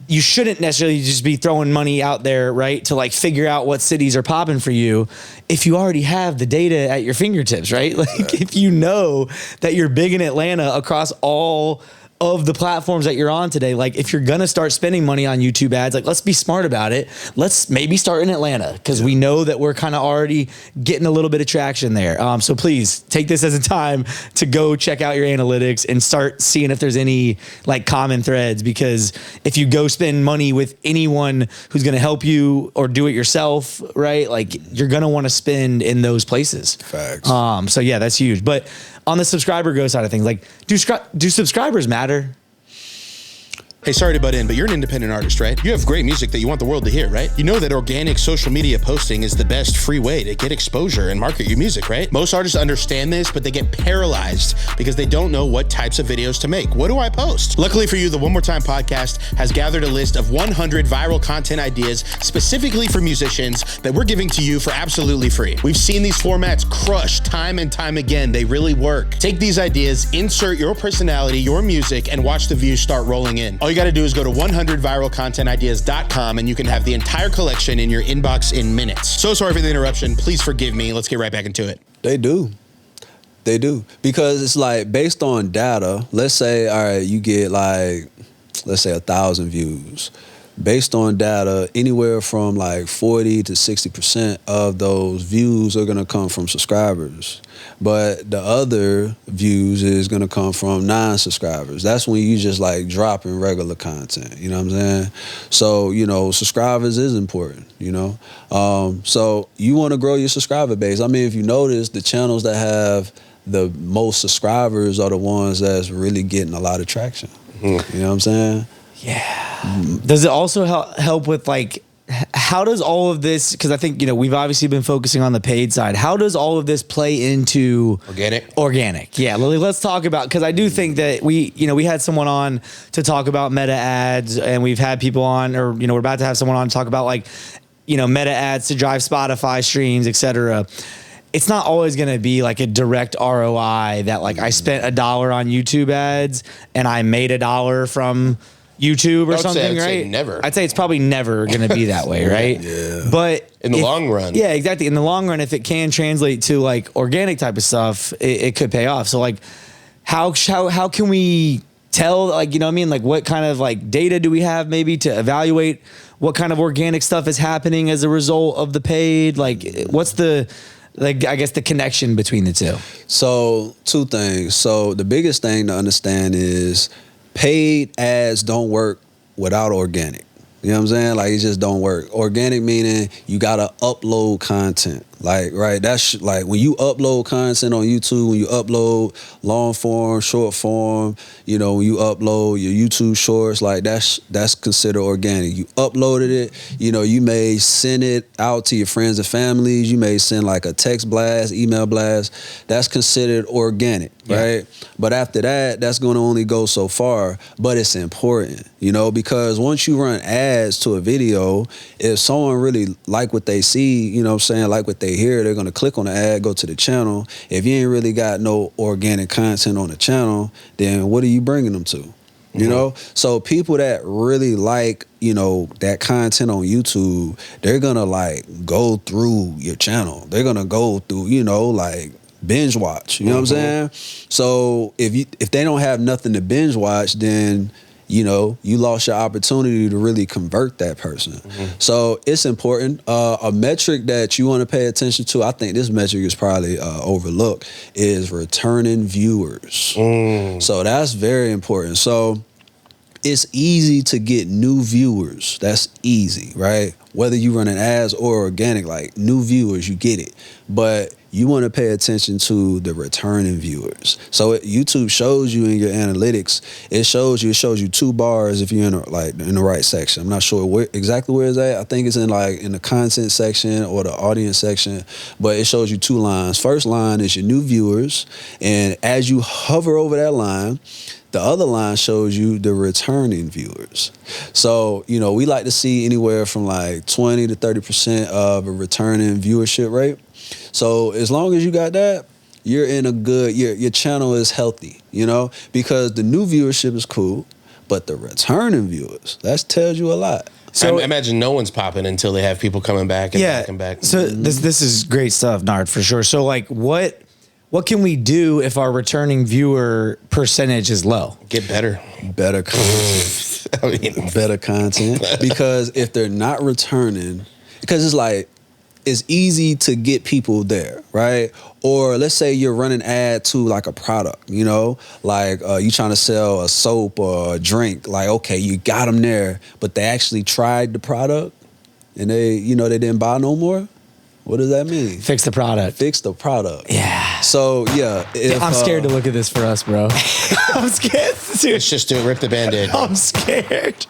you shouldn't necessarily just be throwing money out there, right, to like figure out what cities are popping for you if you already have the data at your fingertips, right? Like if you know that you're big in Atlanta across all of the platforms that you're on today, like if you're gonna start spending money on YouTube ads, like let's be smart about it. Let's maybe start in Atlanta, because we know that we're kind of already getting a little bit of traction there. So please take this as a time to go check out your analytics and start seeing if there's any like common threads, because if you go spend money with anyone who's gonna help you or do it yourself, right? Like you're gonna want to spend in those places. Facts. So yeah, that's huge. But on the subscriber growth side of things, like do subscribers matter? Hey, sorry to butt in, but you're an independent artist, right? You have great music that you want the world to hear, right? You know that organic social media posting is the best free way to get exposure and market your music, right? Most artists understand this, but they get paralyzed because they don't know what types of videos to make. What do I post? Luckily for you, the One More Time podcast has gathered a list of 100 viral content ideas specifically for musicians that we're giving to you for absolutely free. We've seen these formats crush time and time again. They really work. Take these ideas, insert your personality, your music, and watch the views start rolling in. All you got to do is go to 100viralcontentideas.com and you can have the entire collection in your inbox in minutes. So sorry for the interruption. Please forgive me. Let's get right back into it. They do. Because it's like based on data, let's say, all right, you get like, let's say 1,000 views. Based on data, anywhere from like 40 to 60% of those views are gonna come from subscribers. But the other views is gonna come from non-subscribers. That's when you just like dropping regular content, you know what I'm saying? So, subscribers is important, So you wanna grow your subscriber base. I mean, if you notice, the channels that have the most subscribers are the ones that's really getting a lot of traction. You know what I'm saying? Yeah. Does it also help with like, how does all of this, because I think, we've obviously been focusing on the paid side. How does all of this play into organic? Yeah, Lily, let's talk about, because I do think that we had someone on to talk about meta ads, and we've had people on, or, we're about to have someone on to talk about like, meta ads to drive Spotify streams, etc. It's not always going to be like a direct ROI that like I spent $1 on YouTube ads and I made $1 from YouTube or I'd something, say right? never. I'd say it's probably never going to be that way, right? Yeah. But In the long run. Yeah, exactly. In the long run, if it can translate to like organic type of stuff, it could pay off. So like, how can we tell, like, you know what I mean? Like, what kind of like data do we have maybe to evaluate what kind of organic stuff is happening as a result of the paid? Like, what's the, like, I guess the connection between the two? So 2 things. So the biggest thing to understand is paid ads don't work without organic. You know what I'm saying? Like, it just don't work. Organic meaning you gotta upload content. Like, right, that's like when you upload content on YouTube, when you upload long form, short form, you know, when you upload your YouTube shorts, like that's considered organic. You uploaded it, you know, you may send it out to your friends and families, you may send like a text blast, email blast, that's considered organic, right? But after that, that's gonna only go so far, but it's important, you know, because once you run ads to a video, if someone really like what they see, you know what I'm saying, like what they hear, they're gonna click on the ad, go to the channel. If you ain't really got no organic content on the channel, then what are you bringing them to? You know? So people that really like, you know, that content on YouTube, they're gonna like go through your channel. They're gonna go through, you know, like binge watch. You know what I'm saying? So if they don't have nothing to binge watch, then you know, you lost your opportunity to really convert that person. So it's important. A metric that you want to pay attention to, I think this metric is probably overlooked, is returning viewers. So that's very important. So it's easy to get new viewers. That's easy, right? Whether you running ads or organic, like new viewers, you get it. But you want to pay attention to the returning viewers. So YouTube shows you in your analytics, it shows you 2 bars if you're in the right section. I'm not sure exactly where it's at. I think it's in the content section or the audience section, but it shows you 2 lines. First line is your new viewers, and as you hover over that line, the other line shows you the returning viewers. So, you know, we like to see anywhere from like 20 to 30% of a returning viewership rate. So as long as you got that, you're in a good, your channel is healthy, you know, because the new viewership is cool, but the returning viewers, that tells you a lot. So I imagine no one's popping until they have people coming back and back and back. So this is great stuff, Nard, for sure. So like what can we do if our returning viewer percentage is low? Get better. Better content. Better content. Because if they're not returning, because it's like, it's easy to get people there, right? Or let's say you're running ad to like a product, you know, like you trying to sell a soap or a drink. Like, okay, you got them there, but they actually tried the product and they didn't buy no more. What does that mean? Fix the product. Fix the product. Yeah. So yeah, I'm scared to look at this for us, bro. I'm scared. Dude. It's just to rip the Band-Aid. I'm scared.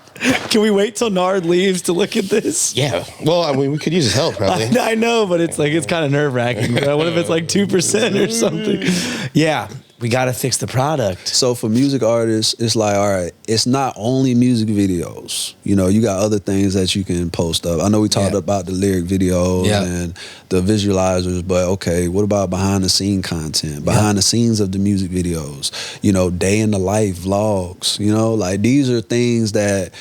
Can we wait till Nard leaves to look at this? Yeah. Well, I mean, we could use his help probably. I know, but it's kind of nerve wracking. What if it's like 2% or something? Yeah. We got to fix the product. So for music artists, it's like, all right, it's not only music videos. You know, you got other things that you can post up. I know we talked about the lyric videos and the visualizers, but okay, what about behind the scene content, behind the scenes of the music videos, you know, day in the life vlogs, you know, like these are things that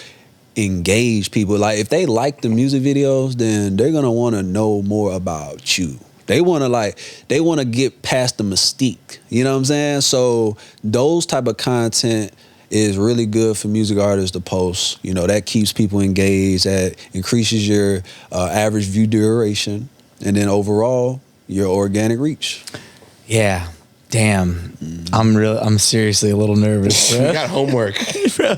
engage people. Like if they like the music videos, then they're going to want to know more about you. They want to get past the mystique. You know what I'm saying? So those type of content is really good for music artists to post. You know, that keeps people engaged, that increases your average view duration, and then overall, your organic reach. Yeah. Damn. I'm seriously a little nervous, bro. We got homework. Bro,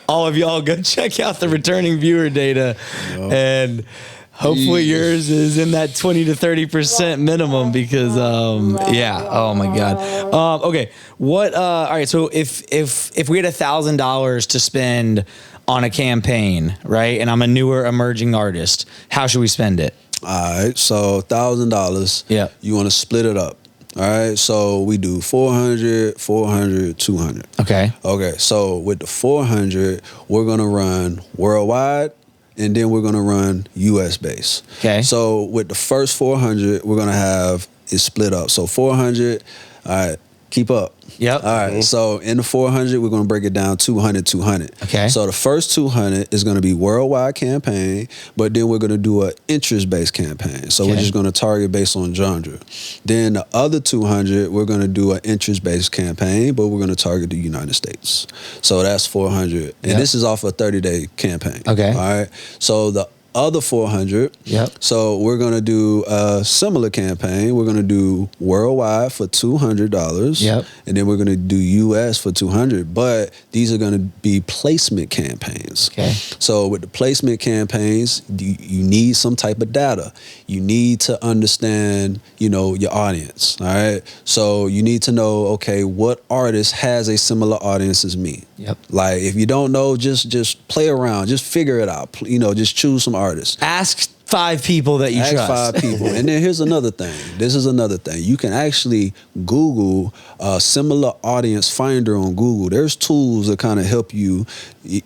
all of y'all go check out the returning viewer data and hopefully yours is in that 20 to 30% minimum because, oh my God. Okay. All right. So if we had $1,000 to spend on a campaign, right? And I'm a newer emerging artist, how should we spend it? All right. So $1,000. Yeah. You want to split it up. All right. So we do 400, 400, 200. Okay. Okay. So with the 400, we're going to run worldwide. And then we're going to run US base. Okay. So with the first 400, we're going to have it split up. So 400, all right, Keep up. Yep. All right. So in the 400, we're going to break it down 200, 200. Okay. So the first 200 is going to be worldwide campaign, but then we're going to do an interest-based campaign. So we're just going to target based on genre. Then the other 200, we're going to do an interest-based campaign, but we're going to target the United States. So that's 400. And this is off a 30-day campaign. Okay. All right. So the other 400. Yep. So we're going to do a similar campaign. We're going to do worldwide for $200. Yep. And then we're going to do US for $200. But these are going to be placement campaigns. Okay. So with the placement campaigns, you need some type of data. You need to understand, your audience. All right. So you need to know, okay, what artist has a similar audience as me? Yep. Like if you don't know, just play around, just figure it out. Just choose some artists. Ask 5 people that you trust. Ask 5 people. And then here's another thing. This is another thing. You can actually Google a similar audience finder on Google. There's tools that kind of help you.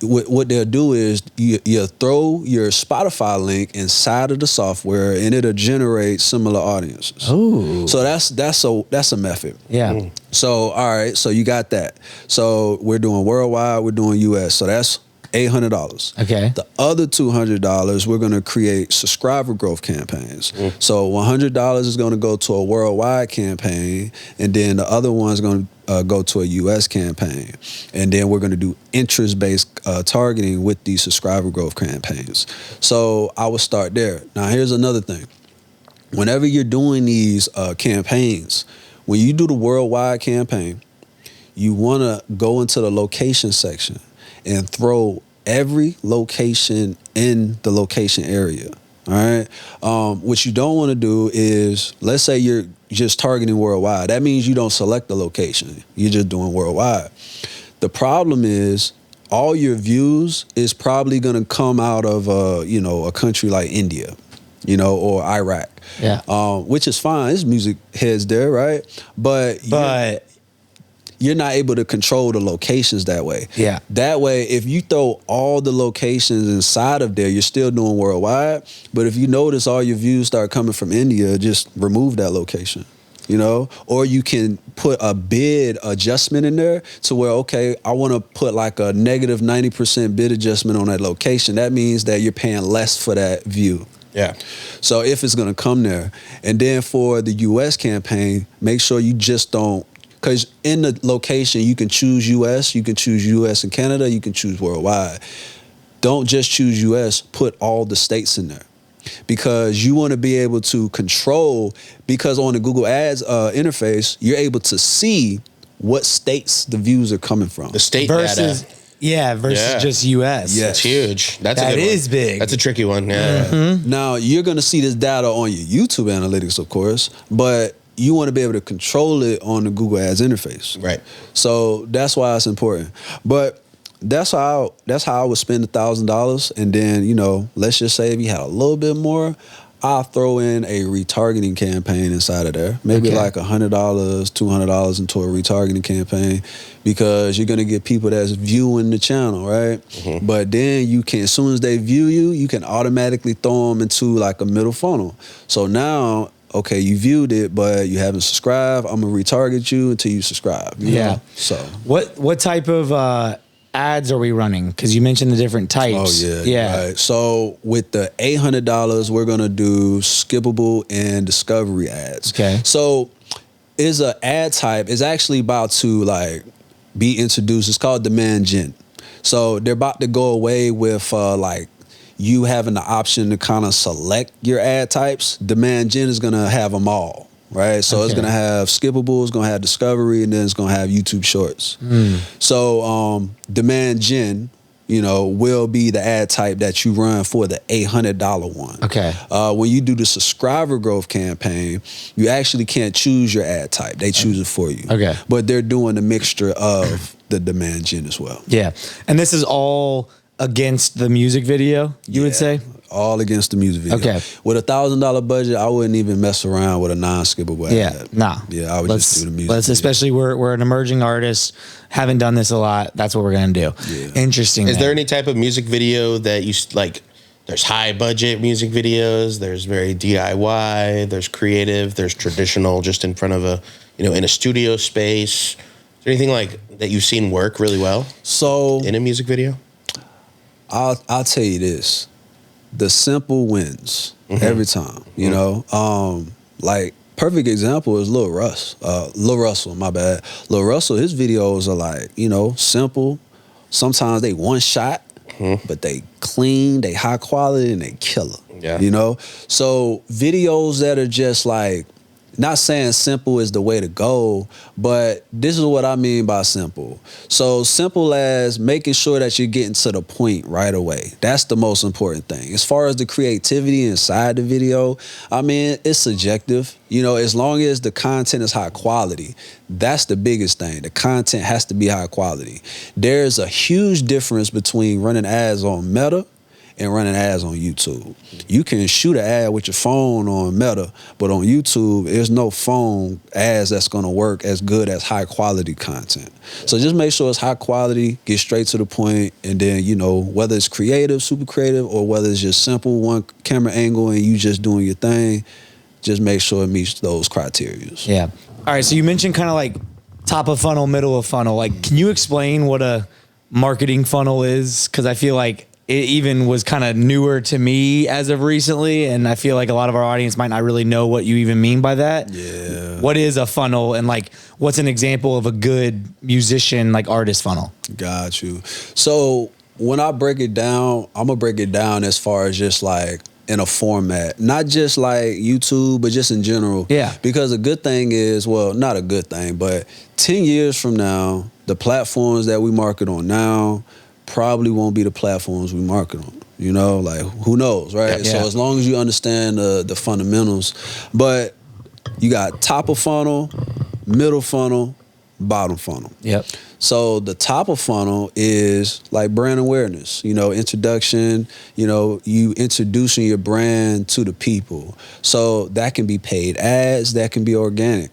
What they'll do is you throw your Spotify link inside of the software and it'll generate similar audiences. Oh. So that's a method. Yeah. So, all right. So you got that. So we're doing worldwide. We're doing US. So that's $800. Okay. The other $200, we're going to create subscriber growth campaigns. So $100 is going to go to a worldwide campaign, and then the other one is going to go to a US campaign. And then we're going to do interest-based targeting with these subscriber growth campaigns. So I would start there. Now, here's another thing. Whenever you're doing these campaigns, when you do the worldwide campaign, you want to go into the location section and throw every location in the location area. All right. What you don't want to do is, let's say you're just targeting worldwide. That means you don't select the location. You're just doing worldwide. The problem is all your views is probably going to come out of a country like India, or Iraq. Yeah. Which is fine. There's music heads there, right? But you're not able to control the locations that way. Yeah. That way, if you throw all the locations inside of there, you're still doing worldwide. But if you notice all your views start coming from India, just remove that location, Or you can put a bid adjustment in there to where, okay, I want to put like a negative 90% bid adjustment on that location. That means that you're paying less for that view. Yeah. So if it's going to come there. And then for the US campaign, make sure you just don't, because in the location, you can choose US, you can choose US and Canada, you can choose worldwide. Don't just choose US, put all the states in there. Because you want to be able to control, because on the Google Ads interface, you're able to see what states the views are coming from. The state versus, data. Yeah, versus just US. Yeah. That's huge. That is big. That's a tricky one. Yeah. Mm-hmm. Now, you're going to see this data on your YouTube analytics, of course, but you want to be able to control it on the Google Ads interface. Right. So that's why it's important. But that's how I would spend $1,000. And then, let's just say if you had a little bit more, I'll throw in a retargeting campaign inside of there. Maybe like $100, $200 into a retargeting campaign, because you're going to get people that's viewing the channel, right? Mm-hmm. But then you can, as soon as they view you can automatically throw them into like a middle funnel. So now, okay, you viewed it, but you haven't subscribed. I'm going to retarget you until you subscribe. You know? So what type of ads are we running? Because you mentioned the different types. Oh, yeah. Right. So with the $800, we're going to do skippable and discovery ads. Okay. So is an ad type, is actually about to be introduced. It's called demand gen. So they're about to go away with you having the option to kind of select your ad types. Demand gen is going to have them all, right? So it's going to have skippable, it's going to have discovery, and then it's going to have YouTube shorts. So demand gen, will be the ad type that you run for the $800 one. Okay. When you do the subscriber growth campaign, you actually can't choose your ad type. They choose it for you. Okay. But they're doing a mixture of the demand gen as well. Yeah. And this is all against the music video, you would say? All against the music video. Okay. With $1,000 budget, I wouldn't even mess around with a non-skippable ad. Yeah, nah. Yeah, I would just do the music video. Especially we're an emerging artist, haven't done this a lot. That's what we're gonna do. Yeah. Interesting. Is there any type of music video that you There's high budget music videos. There's very DIY. There's creative. There's traditional, just in front of a, in a studio space. Is there anything like that you've seen work really well? So in a music video? I'll tell you this. The simple wins every time, you know? Like, perfect example is Lil Russell, my bad. Lil Russell, his videos are like, simple. Sometimes they one shot, but they clean, they high quality, and they killer. Yeah. So videos that are just like, not saying simple is the way to go, but this is what I mean by simple. So simple as making sure that you're getting to the point right away. That's the most important thing. As far as the creativity inside the video, I mean, it's subjective. As long as the content is high quality, that's the biggest thing. The content has to be high quality. There's a huge difference between running ads on Meta and running ads on YouTube. You can shoot an ad with your phone on Meta, but on YouTube, there's no phone ads that's gonna work as good as high quality content. So just make sure it's high quality, get straight to the point, and then, whether it's creative, super creative, or whether it's just simple, one camera angle and you just doing your thing, just make sure it meets those criteria. Yeah. All right, so you mentioned kind of like top of funnel, middle of funnel. Like, can you explain what a marketing funnel is? Because I feel like it even was kind of newer to me as of recently, and I feel like a lot of our audience might not really know what you even mean by that. Yeah. What is a funnel, and like, what's an example of a good musician, like artist funnel? Got you. So when I break it down, I'm gonna break it down as far as just like in a format, not just like YouTube, but just in general. Yeah. Because a good thing is, well, not a good thing, but 10 years from now, the platforms that we market on now probably won't be the platforms we market on. Like, who knows, right? Yeah. So as long as you understand the fundamentals, but you got top of funnel, middle funnel, bottom funnel. Yep. So the top of funnel is like brand awareness, introduction, you introducing your brand to the people. So that can be paid ads, that can be organic.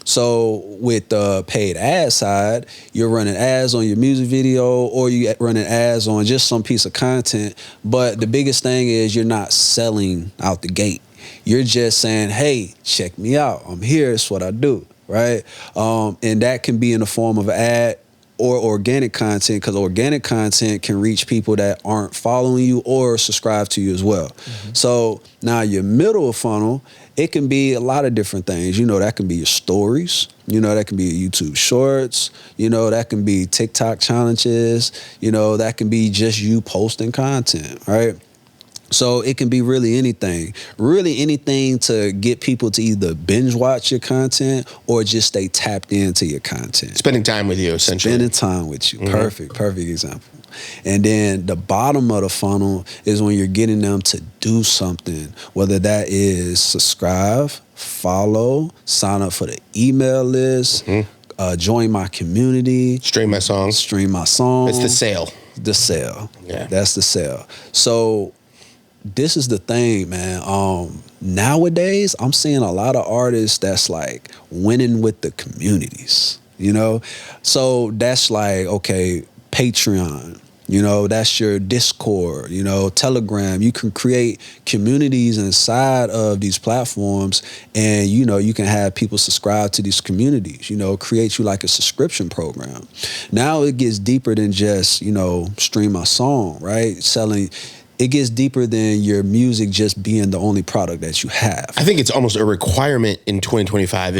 So with the paid ad side, you're running ads on your music video or you running ads on just some piece of content. But the biggest thing is you're not selling out the gate. You're just saying, hey, check me out. I'm here. It's what I do. Right. And that can be in the form of an ad or organic content, because organic content can reach people that aren't following you or subscribe to you as well. So now your middle of funnel, it can be a lot of different things. That can be your stories. That can be your YouTube shorts. That can be TikTok challenges. That can be just you posting content, right? So it can be really anything to get people to either binge watch your content or just stay tapped into your content. Spending time with you, essentially. Spending time with you. Perfect example. And then the bottom of the funnel is when you're getting them to do something, whether that is subscribe, follow, sign up for the email list, join my community. Stream my songs. It's the sale. The sale. Yeah. That's the sale. So this is the thing, man. Nowadays, I'm seeing a lot of artists that's like winning with the communities, So that's like, okay, Patreon, that's your Discord, Telegram. You can create communities inside of these platforms and, you can have people subscribe to these communities, create you like a subscription program. Now it gets deeper than just, stream my song, right? It gets deeper than your music just being the only product that you have. I think it's almost a requirement in 2025.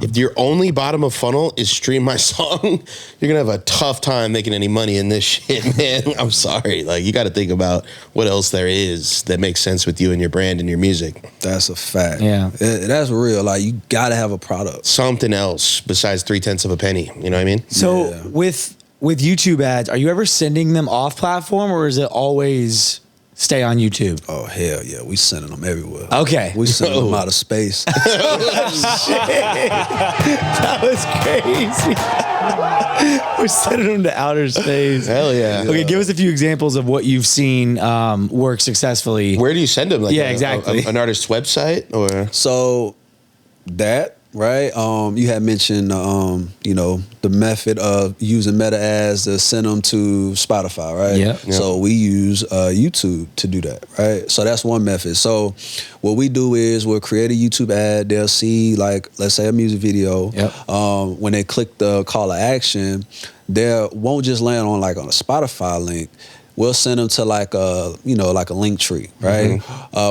If your only bottom of funnel is stream my song, you're gonna have a tough time making any money in this shit, man. I'm sorry. Like, you got to think about what else there is that makes sense with you and your brand and your music. That's a fact. Yeah, that's real. Like, you got to have a product, something else besides 0.3 of a penny. You know what I mean? So with YouTube ads, are you ever sending them off platform, or is it always stay on YouTube? Oh, hell yeah. We sending them everywhere. Okay. We sending them out of space. That was crazy. We're sending them to outer space. Hell yeah. Okay, give us a few examples of what you've seen work successfully. Where do you send them? Like exactly. An artist's website or? So that right? You had mentioned, you know, the method of using meta ads to send them to Spotify, right? Yeah. So we use YouTube to do that, right? So that's one method. So what we do is we'll create a YouTube ad. They'll see, like, let's say a music video. Yep. When they click the call to action, they won't just land on like on a Spotify link. We'll send them to like a, you know, like a link tree, right?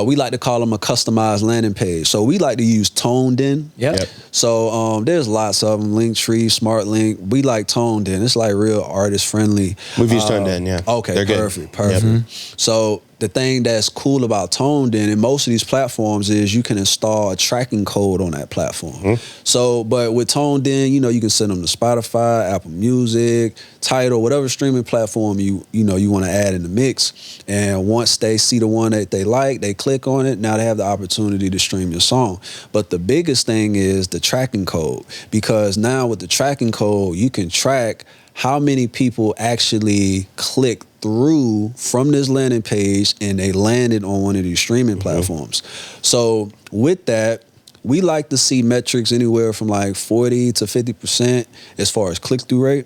We like to call them a customized landing page. So we like to use Toned In. Yep. So there's lots of them, Linktree, Smart Link. We like Toned In. It's like real artist friendly. We've used Toned In, yeah. Okay, They're perfect, good. perfect. So the thing that's cool about Toned In most of these platforms is you can install a tracking code on that platform. So, but with Toned In, you know, you can send them to Spotify, Apple Music, Tidal, whatever streaming platform you want to add in the mix. And once they see the one that they like, they click on it. Now they have the opportunity to stream your song. But the biggest thing is the tracking code, because now with the tracking code, you can track how many people actually click through from this landing page and they landed on one of these streaming platforms. So with that, we like to see metrics anywhere from like 40 to 50% as far as click-through rate.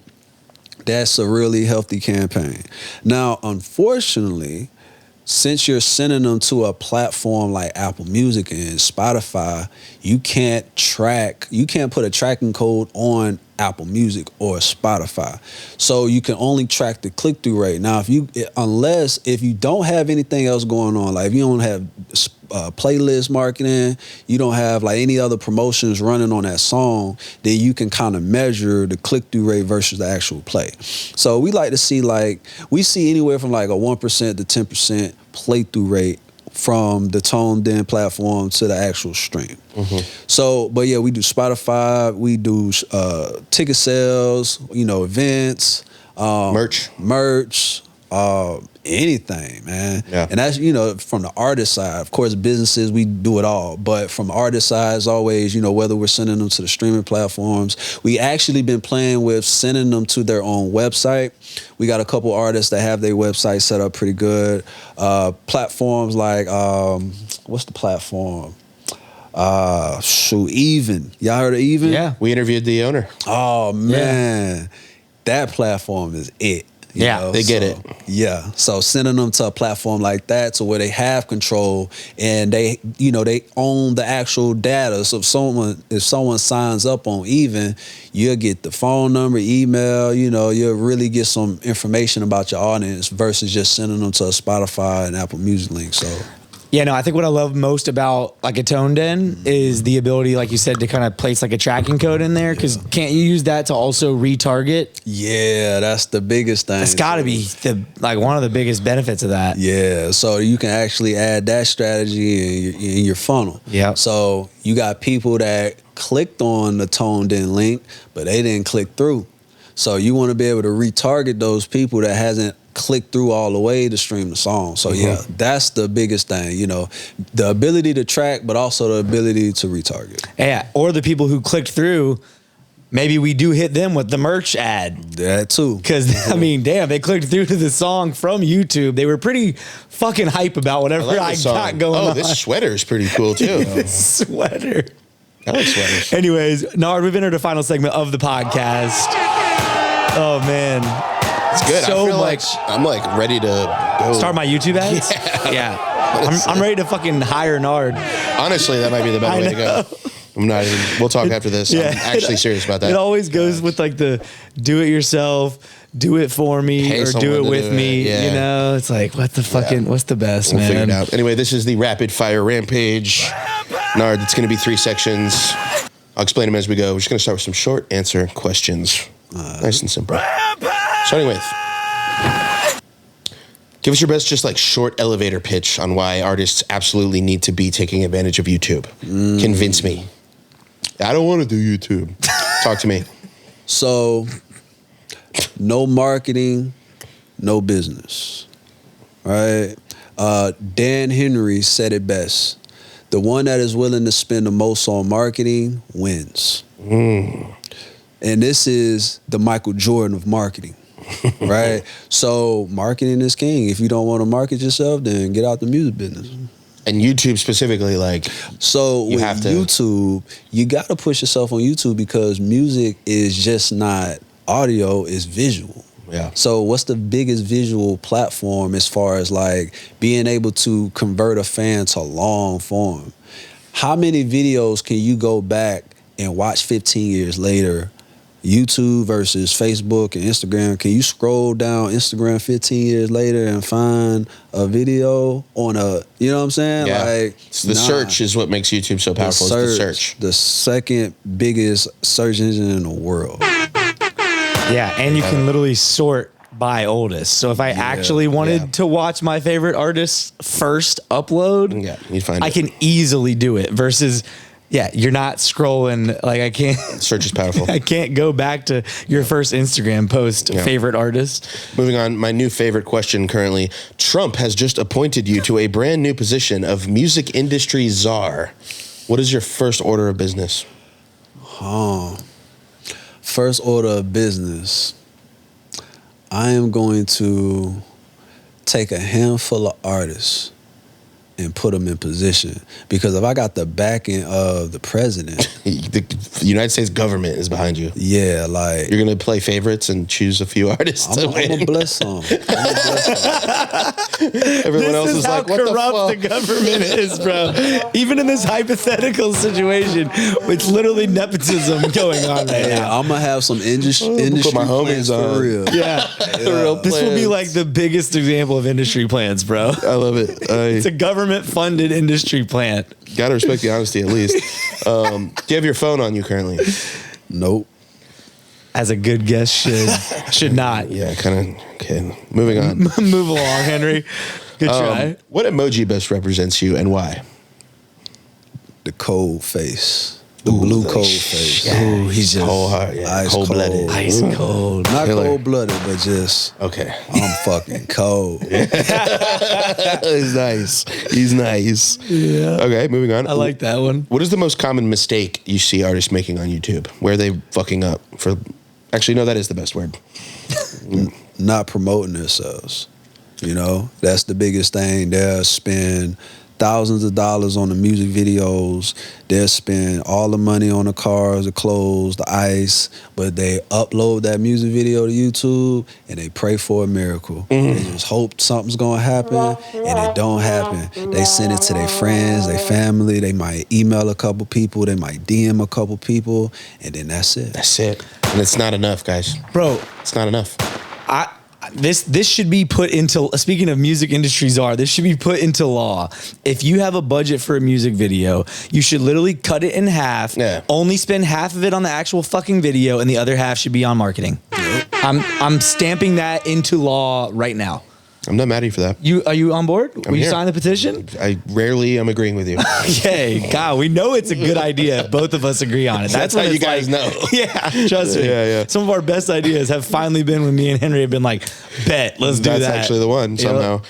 That's a really healthy campaign. Now, unfortunately, since you're sending them to a platform like Apple Music and Spotify, you can't put a tracking code on Apple Music or Spotify. So you can only track the click-through rate. Now, if you don't have anything else going on, like if you don't have playlist marketing, you don't have like any other promotions running on that song, then you can kind of measure the click-through rate versus the actual play. So we like to see, like, we see anywhere from like a 1% to 10% play-through rate from the Toned In platform to the actual stream. So, but yeah, we do Spotify, we do ticket sales, you know, events, merch, anything, man. Yeah. And that's, you know, from the artist side. Of course, businesses, we do it all. But from the artist side, as always, you know, whether we're sending them to the streaming platforms, we actually been playing with sending them to their own website. We got a couple artists that have their website set up pretty good. Platforms like, what's the platform? Even. Y'all heard of Even? Yeah. We interviewed the owner. Oh, man. That platform is it. You know? They get it. Yeah. So sending them to a platform like that to where they have control and they own the actual data. So if someone signs up on Even, you'll get the phone number, email, you know, you'll really get some information about your audience versus just sending them to a Spotify and Apple Music link. So yeah, no, I think what I love most about like a Toned In is the ability, like you said, to kind of place like a tracking code in there. Because can't you use that to also retarget? Yeah, that's the biggest thing. It's got to be one of the biggest benefits of that. Yeah, so you can actually add that strategy in your funnel. Yeah. So you got people that clicked on the Toned In link, but they didn't click through. So you want to be able to retarget those people that hasn't click through all the way to stream the song. So yeah, that's the biggest thing, you know, the ability to track, but also the ability to retarget. Yeah, or the people who clicked through, maybe we do hit them with the merch ad. That too. Because, I mean, damn, they clicked through to the song from YouTube. They were pretty fucking hype about whatever I got going on. Oh, this sweater is pretty cool too. This sweater. I like sweaters. Anyways, Nard, we've entered the final segment of the podcast. Oh, man. It's good. So I feel much. like I'm like ready to go. Start my YouTube ads? Yeah. I'm ready to fucking hire Nard. Honestly, that might be the better way to go. I'm not even, we'll talk after this. Yeah. I'm actually serious about that. It always goes with like the do it yourself, do it for me, Pay or do someone it to with do me. it. Yeah. You know, it's like, what the fucking, what's the best, We'll man? figure it out. Anyway, this is the rapid fire rampage. Nard, it's going to be 3 sections. I'll explain them as we go. We're just going to start with some short answer questions. Nice and simple. Starting with, give us your best, just like short elevator pitch on why artists absolutely need to be taking advantage of YouTube. Convince me. I don't want to do YouTube. Talk to me. So, no marketing, no business, right? Dan Henry said it best. The one that is willing to spend the most on marketing wins. And this is the Michael Jordan of marketing, right? So marketing is king. If you don't want to market yourself, then get out the music business. And YouTube specifically, like, so you with have to- YouTube, you got to push yourself on YouTube because music is just not audio, it's visual. Yeah. So what's the biggest visual platform as far as like being able to convert a fan to long form? How many videos can you go back and watch 15 years later? YouTube versus Facebook and Instagram. Can you scroll down Instagram 15 years later and find a video on a, you know what I'm saying? Yeah. Like The search is what makes YouTube so powerful. Is the search. The second biggest search engine in the world. Yeah, and you can literally sort by oldest. So if I actually wanted to watch my favorite artist's first upload, you'd find I it. can easily do it versus you're not scrolling. Like I can't. Search is powerful. I can't go back to your first Instagram post, favorite artist. Moving on, my new favorite question currently. Trump has just appointed you to a brand new position of music industry czar. What is your first order of business? First order of business. I am going to take a handful of artists and put them in position. Because if I got the backing of the president, The United States government is behind you. yeah, like You're going to play favorites and choose a few artists to I'm win. gonna bless them. Everyone else is like, what the corrupt fuck? the government is, bro. Even in this hypothetical situation, it's literally nepotism going on right Yeah, now. I'm gonna have some industry Put my plans homies for on. real. Yeah, this will be like the biggest example of industry plans, bro. I love it. It's a government-funded industry plant. Gotta respect the honesty at least. Do you have your phone on you currently? Nope. As a good guest should not. Yeah, kind of. Okay, moving on. Move along, Henry. Good try. What emoji best represents you and why? The cold face. The blue cold face. Ooh, he's just Cold heart, yeah. Ice Cold-blooded. cold. ice cold. Not Killer. cold-blooded, but just Okay. I'm fucking cold. He's nice. He's nice. Yeah. Okay, moving on. I like that one. What is the most common mistake you see artists making on YouTube? Where are they fucking up? Actually, no, that is the best word. Not promoting themselves. You know, that's the biggest thing. They'll spend thousands of dollars on the music videos. They'll spend all the money on the cars, the clothes, the ice, but they upload that music video to YouTube and they pray for a miracle. They just hope something's gonna happen and it don't happen. They send it to their friends, their family. They might email a couple people. They might DM a couple people, and then that's it. That's it. And it's not enough, guys. Bro, It's not enough. this should be put into, speaking of music industry czar, this should be put into law. If you have a budget for a music video, you should literally cut it in half, only spend half of it on the actual fucking video, and the other half should be on marketing. I'm stamping that into law right now. I'm not mad at you for that. Are you on board? Will you here. sign the petition? I rarely am agreeing with you. Okay, God, we know it's a good idea if both of us agree on it. That's when how you it's guys know. Yeah, trust me. Yeah. Some of our best ideas have finally been when me and Henry have been like, bet, let's do that. That's actually the one somehow.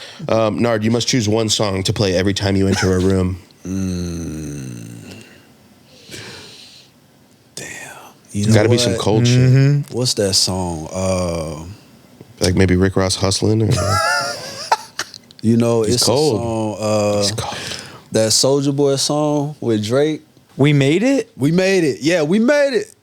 Nard, you must choose one song to play every time you enter a room. Damn. You know Got to be what? some cold shit. What's that song? Like maybe Rick Ross Hustlin'. Or, You know, it's cold. a song. it's cold. That Soulja Boy song with Drake. We made it. We made it. Yeah, we made it.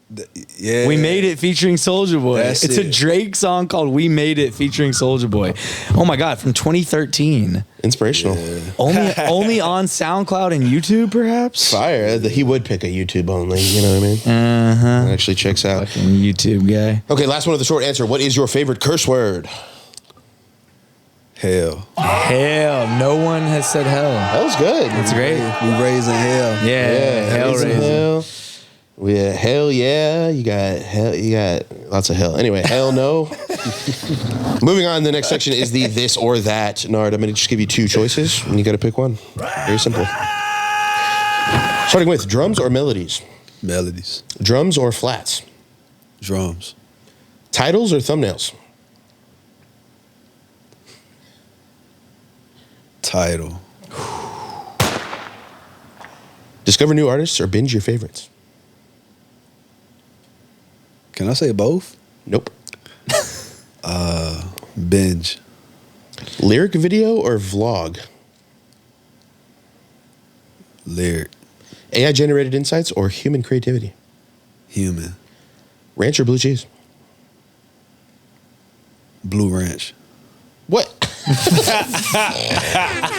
Yeah, We made it featuring Soulja Boy. That's It's a it. Drake song called "We Made It" featuring Soulja Boy. Oh my God, from 2013. Inspirational. Only on SoundCloud and YouTube, perhaps. Fire. He would pick a YouTube only. You know what I mean? That actually checks out. Fucking YouTube guy. Okay, last one with the short answer. What is your favorite curse word? Hell. Hell, no one has said hell. That was good. That's great. We raising hell. Yeah, hell raising raising. hell. Yeah, hell yeah. You got lots of hell. Anyway, hell no. Moving on, the next section is the this or that. Nard, I'm going to just give you two choices, and you got to pick one. Very simple. Starting with drums or melodies? Melodies. Drums or flats? Drums. Titles or thumbnails? Title. Discover new artists or binge your favorites? Can I say both? Nope. Binge. Lyric video or vlog? Lyric. AI generated insights or human creativity? Human. Ranch or blue cheese? Blue Ranch. What?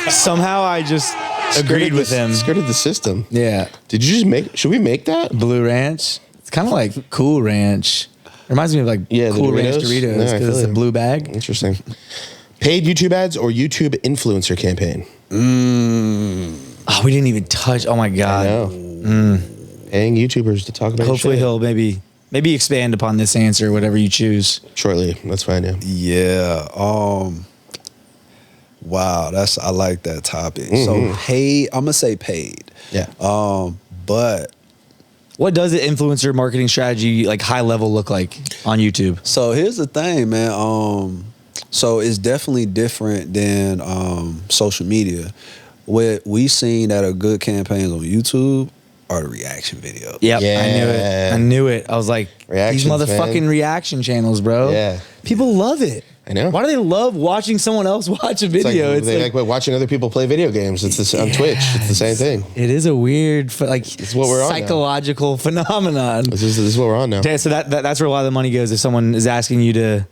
Somehow I just agreed with him. Skirted the system. Yeah. Did you just make? Should we make that? Blue Ranch. It's kind of like Cool Ranch. Reminds me of like Yeah, the Cool Ranch Doritos? Doritos No, I because feel it's a you. blue bag. Interesting. Paid YouTube ads or YouTube influencer campaign? Oh, we didn't even touch. Oh my I God. know. Paying YouTubers to talk about. your Hopefully shit. he'll maybe expand upon this answer, whatever you choose. shortly. That's fine. Yeah. Yeah. Wow, I like that topic. So paid, I'm gonna say paid. Yeah. But What does an influencer marketing strategy like high level look like on YouTube? so here's the thing, man. So it's definitely different than social media. What we seen that are good campaigns on YouTube are the reaction videos. Yep, Yeah. I knew it. I was like, Reactions, these motherfucking man. reaction channels, bro. Yeah. People love it. I know. Why do they love watching someone else watch a It's video? like, they like watching other people play video games. It's on Twitch. It's the same thing. It is a weird, It's what we're on now. psychological phenomenon. This is what we're on now. Okay, so that's where a lot of the money goes. If someone is asking you to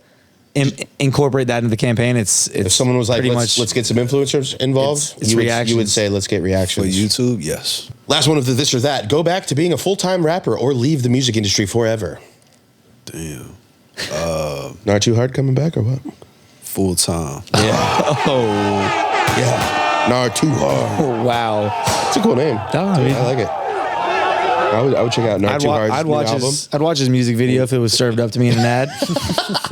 incorporate that into the campaign, it's If someone was like, pretty let's much get some influencers involved, It's you would reactions. say, let's get For reactions. YouTube, yes. Last one of the this or that. Go back to being a full-time rapper or leave the music industry forever. Damn. Not too hard coming back or what? Full time. Yeah. Not too hard. oh wow. It's a cool name. Oh, Dude, yeah. I like it. I would check out Not Too Hard's new album. I'd watch his music video if it was served up to me in an ad,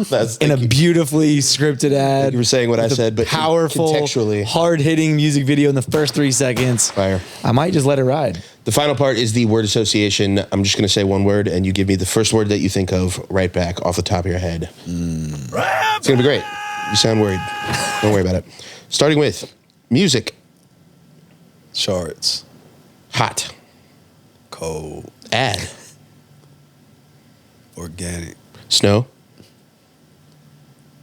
That's in a beautifully scripted ad. you were saying what I said, but Powerful, contextually. hard-hitting music video in the first 3 seconds. Fire. I might just let it ride. The final part is the word association. I'm just going to say one word, and you give me the first word that you think of right back off the top of your head. It's going to be great. You sound worried. Don't worry about it. Starting with music. Charts. Hot. Cold. Ad. Organic. Snow.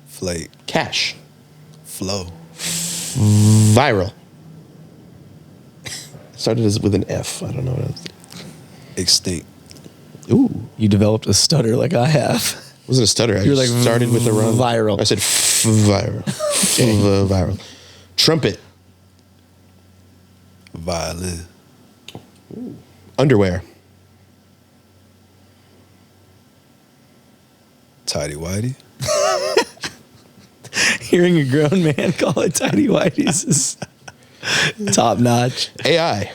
Flake. Cash. Flow. Viral. Started with an F. I don't know what else. Extinct. Ooh. You developed a stutter like I have. Wasn't a stutter. I You're just like started with the run. viral. I said viral. Viral. Trumpet. Violin. Underwear. Tidy whitey. Hearing a grown man call it tidy whities is top notch. AI.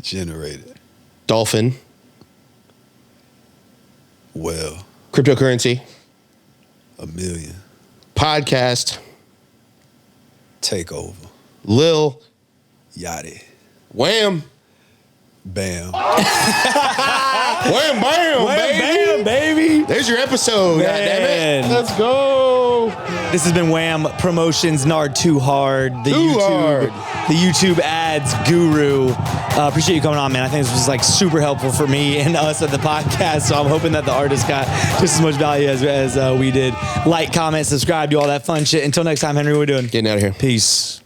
Generated. Dolphin. Well. Cryptocurrency. $1 million. Podcast. Takeover. Lil. Yachty. Wham. Bam. Wham bam, baby. Bam, baby. There's your episode. God damn it. Man. Let's go. This has been WAMM Promotions, Nard Too Hard, the YouTube ads guru. Appreciate you coming on, man. I think this was like super helpful for me and us at the podcast. So I'm hoping that the artists got just as much value as we did. Like, comment, subscribe, do all that fun shit. Until next time, Henry, what are we doing? Getting out of here. Peace.